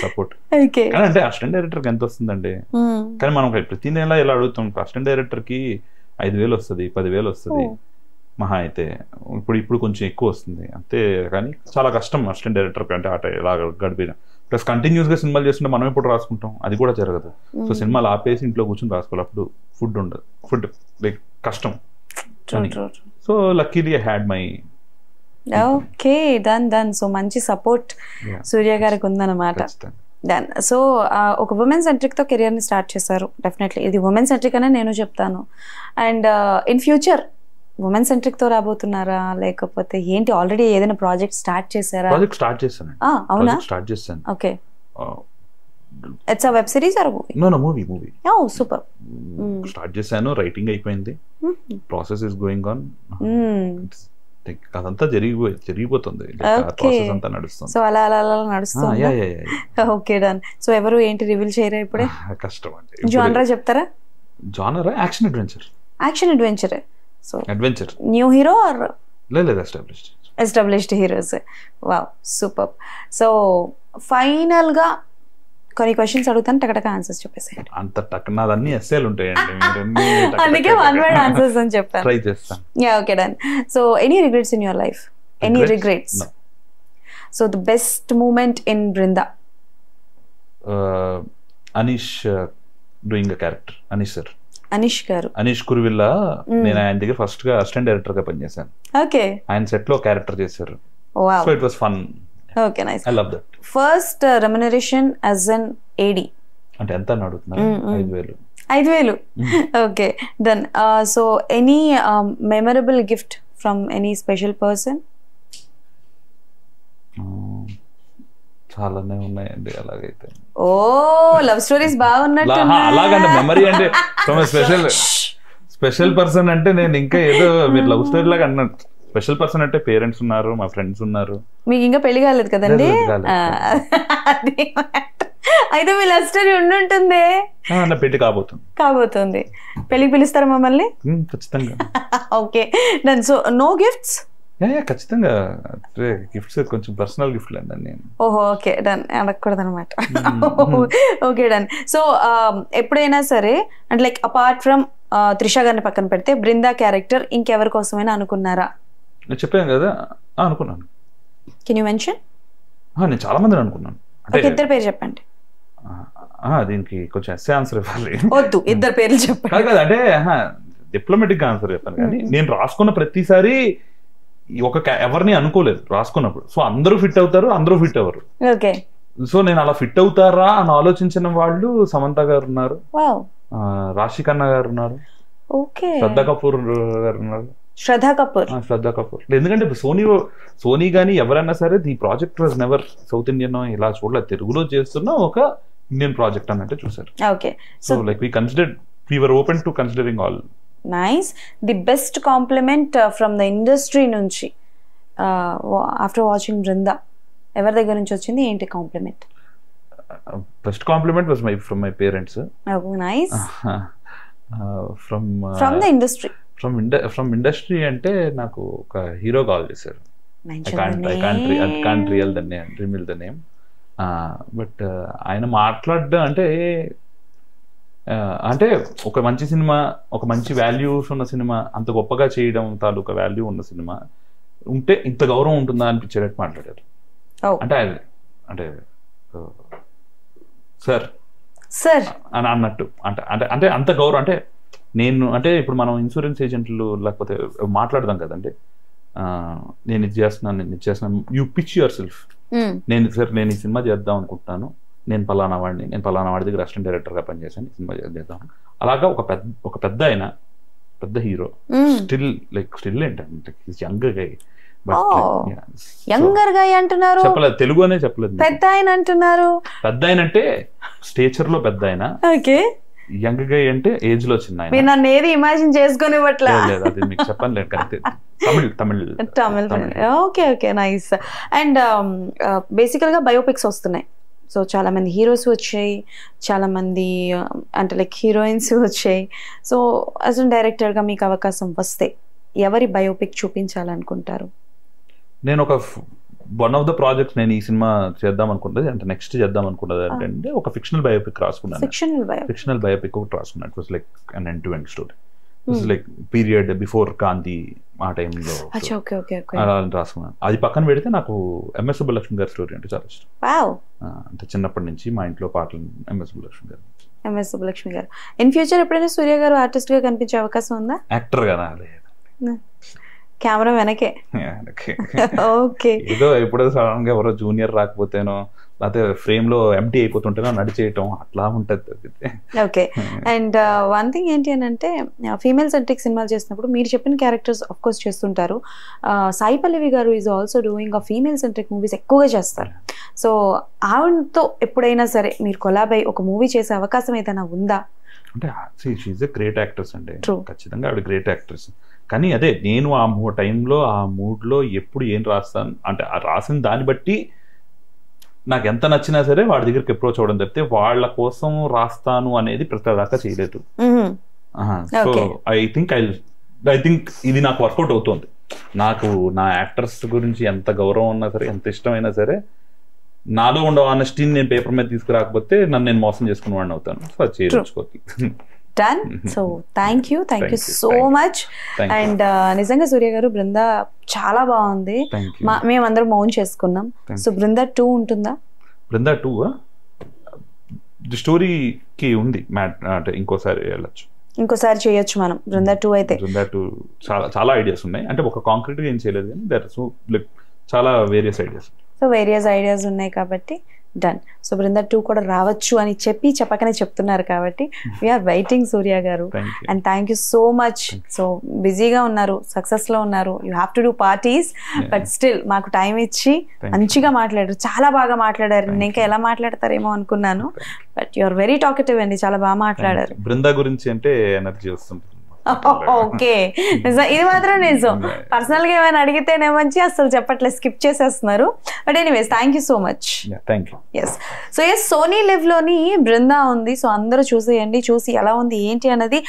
సపోర్ట్. అంటే అసిస్టెంట్ డైరెక్టర్ కి ఎంత వస్తుందండి, కానీ మనం ప్రతి నెల ఇలా అడుగుతాం. అసిస్టెంట్ డైరెక్టర్ కి 5,000 వస్తుంది, 10,000 వస్తుంది మహా అయితే. ఇప్పుడు కొంచెం ఎక్కువ వస్తుంది అంతే, కానీ చాలా కష్టం అసిస్టెంట్ డైరెక్టర్ కి. అంటే అట ఇలా గడిపిన ప్లస్ కంటిన్యూస్ గా సినిమాలు చేస్తుంటే మనం ఎప్పుడు రాసుకుంటాం, అది కూడా జరగదు. సో సినిమాలు ఆపేసి ఇంట్లో కూర్చొని రాసుకోవాలి, అప్పుడు ఫుడ్ లైక్ కష్టం. So luckily I had my okay done. So మంచి సపోర్ట్ సూర్య గారికి ఉందన్నమాట. డన్. సో ఒక ఉమెన్ సెంట్రిక్ తో కెరియర్ ని స్టార్ట్ చేశారు. డెఫినెట్లీ ఇది ఉమెన్ సెంట్రిక్ అనే నేను చెప్తాను. And in future women centric తో రాబోతున్నారా, లేకపోతే ఏంటి? ఆల్రెడీ ఏదైనా ప్రాజెక్ట్ స్టార్ట్ చేశారా? ప్రాజెక్ట్ స్టార్ట్ చేశాను. అవునా? స్టార్ట్ చేశాను. Okay, it's a web series or movie? Oh super. Start చేశాను, రైటింగ్ అయిపోయింది, ప్రాసెస్ ఇస్ గోయింగ్ ఆన్. అదంతా జరిగిపోతుంది, ప్రాసెస్ అంతా నడుస్తుంది. సో అలా నడుస్తుంది. Okay done. సో ఎవరు ఏంటి రివీల్ చేయరా ఇప్పుడే? కష్టం అండి. జానరా చెప్తారా? జానరా action adventure. Action adventure. So adventure. New hero or లేదు established heroes? Wow super. So final గా కొన్ని క్వశ్చన్స్ అడుగుతాను, టకటక ఆన్సర్స్ చెప్పేసేయండి. అంత నాదన్నీ ఎస్సేలు ఉంటాయండి, అందుకే వన్ వర్డ్ ఆన్సర్స్ అని చెప్పాను. ట్రై చేస్తాను. Yeah okay done. So any regrets in your life? Any regrets? So the best moment in Brinda? Anish doing a character. Anish గారు, అనీష్ కురువిల్లా. నేను ఆయన దగ్గర ఫస్ట్ గా అసిస్టెంట్ డైరెక్టర్ గా పనిచేశాను. ఓకే. ఆయన సెట్ లో క్యారెక్టర్ చేశారు. So it was fun. Okay nice. I love that. First remuneration as an AD అంటే ఎంత అడుగుతున్నారు? 5,000. 5,000. Okay, done. So any memorable gift from any special person? చాలానే ఉన్నాయండి అలాగైతే. ఓ, లవ్ స్టోరీస్ బాగున్నట్టు. అలాగంటే మెమరీ అంటే ఫ్రమ్ స్పెషల్ పర్సన్ అంటే నేను ఇంకా ఏదో మీరు లవ్ స్టోరీ లాగా అన్నట్టు. స్పెషల్ పర్సన్ అంటే పేరెంట్స్ ఉన్నారు, మా ఫ్రెండ్స్ ఉన్నారు. మీకు ఇంకా పెళ్లి కాలేదు కదండి? అయితే మీ లవ్ స్టోరీ ఉండుంటుంది. పెళ్లి కాబోతుంది. పెళ్లికి పిలుస్తారా మమ్మల్ని? ఖచ్చితంగా. Okay, done. So no gifts? ఖచ్చితంగా గిఫ్ట్స్, కొంచెం పర్సనల్ గిఫ్ట్లు అండి నేను. ఓహో, ఓకే, డన్. అడగకూడదు అనమాట. Okay, done. సో ఎప్పుడైనా సరే అంటే లైక్ అపార్ట్ ఫ్రమ్ త్రిష గారిని పక్కన పెడితే బృందా క్యారెక్టర్ ఇంకెవరి కోసమైనా అనుకున్నారా? నేను చెప్పాను కదా, అనుకున్నాను. Can you mention? నేను చాలా మందిని అనుకున్నాను. అంటే ఇద్దరు పేరు చెప్పండి. దీనికి కొంచెం ఎస్సే ఆన్సర్ ఇవ్వాలి. వద్దు, ఇద్దరు పేర్లు చెప్పండి. కాదు అంటే డిప్లొమాటిక్ గా ఆన్సర్ చెప్పాను. కానీ నేను రాసుకున్న ప్రతిసారి ఎవరిని అనుకోలేదు రాసుకున్నప్పుడు. సో అందరూ ఫిట్ అవుతారు, అందరూ ఫిట్ అవ్వరు. ఓకే. సో నేను అలా ఫిట్ అవుతారా అని ఆలోచించిన వాళ్ళు సమంత గారు ఉన్నారు, రాశి ఖన్నా గారు ఉన్నారు, శ్రద్ధా కపూర్ గారు ఉన్నారు. శ్రద్ధా కపూర్. ఎందుకంటే సోనీ గానీ ఎవరైనా సరే the project was never south Indian ఇలా చూడలేదు, తెలుగులో చేస్తున్న ఒక ఇండియన్ ప్రాజెక్ట్ అన్నట్టు చూసారు. Okay. So like we were open to considering all. Nice. The best compliment from the industry నుంచి after watching Brinda ఎవరి దగ్గర నుంచి వచ్చింది? ఏంటి complement? Best compliment was from my parents. Oh, nice. From the industry. From industry అంటే నాకు ఒక hero call చేశారు. I can't reveal the name. But ఆయన మాట్లాడడం అంటే ఒక మంచి సినిమా, ఒక మంచి వాల్యూస్ ఉన్న సినిమా, అంత గొప్పగా చేయడం తాలూకా వాల్యూ ఉన్న సినిమా ఉంటే ఇంత గౌరవం ఉంటుందా అనిపించేటట్టు మాట్లాడారు. అంటే సార్ అని అన్నట్టు. అంటే అంత గౌరవం. అంటే నేను ఇప్పుడు మనం ఇన్సూరెన్స్ ఏజెంట్లు లేకపోతే మాట్లాడదాం కదండి, నేను ఇది చేస్తున్నాను, యూ పిచ్ యువర్ సెల్ఫ్. నేను ఈ సినిమా చేద్దాం అనుకుంటున్నాను, నేను పలానా వాడి దగ్గర అసిస్టెంట్ డైరెక్టర్ గా పనిచేశాను, ఈ సినిమా చేద్దాం. అలాగా ఒక పెద్ద హీరో స్టిల్ ఏంటంటే యంగర్ గా అంటున్నారు. చెప్పలేదు, తెలుగు అనే చెప్పలేదు. పెద్ద ఆయన అంటున్నారు. పెద్ద ఆయన అంటే స్టేచర్ లో పెద్ద ఆయన, యంగ్ గా అంటే ఏజ్ లో చిన్న ఆయన. నన్ను ఏది ఇమాజిన్ చేసుకుని లేదు, అది మీకు చెప్పను లేదు. తమిళ్. Okay, nice. అండ్ బేసికల్ గా బయోపిక్స్ వస్తున్నాయి. సో చాలా మంది హీరోస్ వచ్చాయి, చాలా మంది అంటే లైక్ హీరోయిన్స్ వచ్చాయి. సో యాజ్ అ డైరెక్టర్ గా మీకు అవకాశం వస్తే ఎవరి బయోపిక్ చూపించాలనుకుంటారు? నేను వన్ ఆఫ్ ద ప్రాజెక్ట్స్ నేను ఈ సినిమా చేద్దాం అనుకున్నది, అంటే నెక్స్ట్ చేద్దాం అనుకున్నది అంటే ఒక ఫిక్షనల్ బయోపిక్ రాసుకున్నాను. ఫిక్షనల్ బయోపిక్ ఒకటి రాసుకున్నాను. It was like an end to end story. Like period before Gandhi ఆ టైంలో అలా రాసుకున్నాను. అది పక్కన పెడితే నాకు ఎంఎస్ సుబ్బలక్ష్మి గారి స్టోరీ అంటే చాలా ఇష్టం. అంటే చిన్నప్పటి నుంచి మా ఇంట్లో పాటలు ఎంఎస్ సుబ్బలక్ష్మి గారు. ఇన్ ఫ్యూచర్ ఎప్పుడైనా సూర్య గారు ఆర్టిస్ట్ గా కనిపించే అవకాశం ఉందా? యాక్టర్ గా కెమెరా వెనకే. ఓకే. ఏదో ఎప్పుడో సడన్ గా ఎవరో జూనియర్ రాకపోతేనో లేకపోతే ఫ్రేమ్ లో ఎంటీ అయిపోతుంటేనో నడిచేయటం అట్లా ఉంటది. ఓకే. అండ్ వన్ థింగ్ ఏంటి అని అంటే ఫీమేల్ సెంట్రిక్ సినిమాలు చేసినప్పుడు మీరు చెప్పిన క్యారెక్టర్స్ ఆఫ్ కోర్స్ చేస్తుంటారు. సాయి పల్లవి గారు is also doing female centric movies ఎక్కువగా చేస్తారు. సో ఆవిడతో ఎప్పుడైనా సరే మీరు కొలాబ్ అయ్యి ఒక మూవీ చేసే అవకాశం ఏదైనా ఉందా? అంటే షీఈ్ ఎ గ్రేట్ యాక్ట్రెస్ అండి, ఖచ్చితంగా ఆవిడ గ్రేట్ యాక్ట్రెస్. కానీ అదే నేను ఆ టైంలో ఆ మూడ్లో ఎప్పుడు ఏం రాస్తాను అంటే ఆ రాసిన దాన్ని బట్టి నాకు ఎంత నచ్చినా సరే వాడి దగ్గరికి అప్రోచ్ అవ్వడం తప్పితే వాళ్ళ కోసం రాస్తాను అనేది ప్రతిదాకా చేయలేదు. సో ఐ థింక్ ఇది నాకు వర్కౌట్ అవుతుంది. నాకు నా యాక్టర్స్ గురించి ఎంత గౌరవం ఉన్నా సరే, ఎంత ఇష్టమైనా సరే, నాలో ఉండే ఆనెస్టీని నేను పేపర్ మీద తీసుకురాకపోతే నన్ను నేను మోసం చేసుకున్న వాడిని అవుతాను. సో అది చేయించుకోవాలి. Done. So thank you so much. And నిజంగా సూర్య గారు బృందా చాలా బాగుంది, మేమందరం మౌన్ చేసుకున్నాం. సో బృందా 2 ఉంటుందా? బృందా 2 స్టోరీకి ఉంది, అంటే ఇంకోసారి వెళ్ళొచ్చు, ఇంకోసారి చేయొచ్చు మనం బృందా 2 అయితే. బృందా 2 చాలా ఐడియాస్ ఉన్నాయి, అంటే ఒక కాంక్రీట్ గా ఏం చేయలేదు కానీ చాలా various ideas. So various ideas ఉన్నాయి కాబట్టి డన్. సో బృందా 2 కూడా రావచ్చు అని చెప్పకనే చెప్తున్నారు కాబట్టి వీఆర్ వెయిటింగ్ సూర్య గారు. And thank you so much. So బిజీగా ఉన్నారు, సక్సెస్ లో ఉన్నారు, you have to do parties, but still మాకు టైం ఇచ్చి మంచిగా మాట్లాడారు, చాలా బాగా మాట్లాడారు. నేను ఇంకా ఎలా మాట్లాడతారేమో అనుకున్నాను, but you are very talkative అండి, చాలా బాగా మాట్లాడారు. బృందా గురించి అంటే ఎనర్జీ వస్తుంది. ఓకే, నిజం, ఇది మాత్రం నిజం. పర్సనల్ గా ఏమైనా అడిగితేనేమంచి అసలు చెప్పట్లేదు, స్కిప్ చేసేస్తున్నారు. But anyways thank you so much. Yes, so yes, Sony LIV లోని బృందా ఉంది. సో అందరూ చూసేయండి, చూసి ఎలా ఉంది ఏంటి అన్నది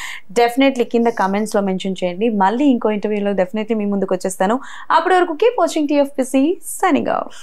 డెఫినెట్లీ కింద కమెంట్స్ లో మెన్షన్ చేయండి. మళ్ళీ ఇంకో ఇంటర్వ్యూలో డెఫినెట్లీ మీ ముందుకు వచ్చేస్తాను. అప్పటి వరకు keep watching TFPC, signing off.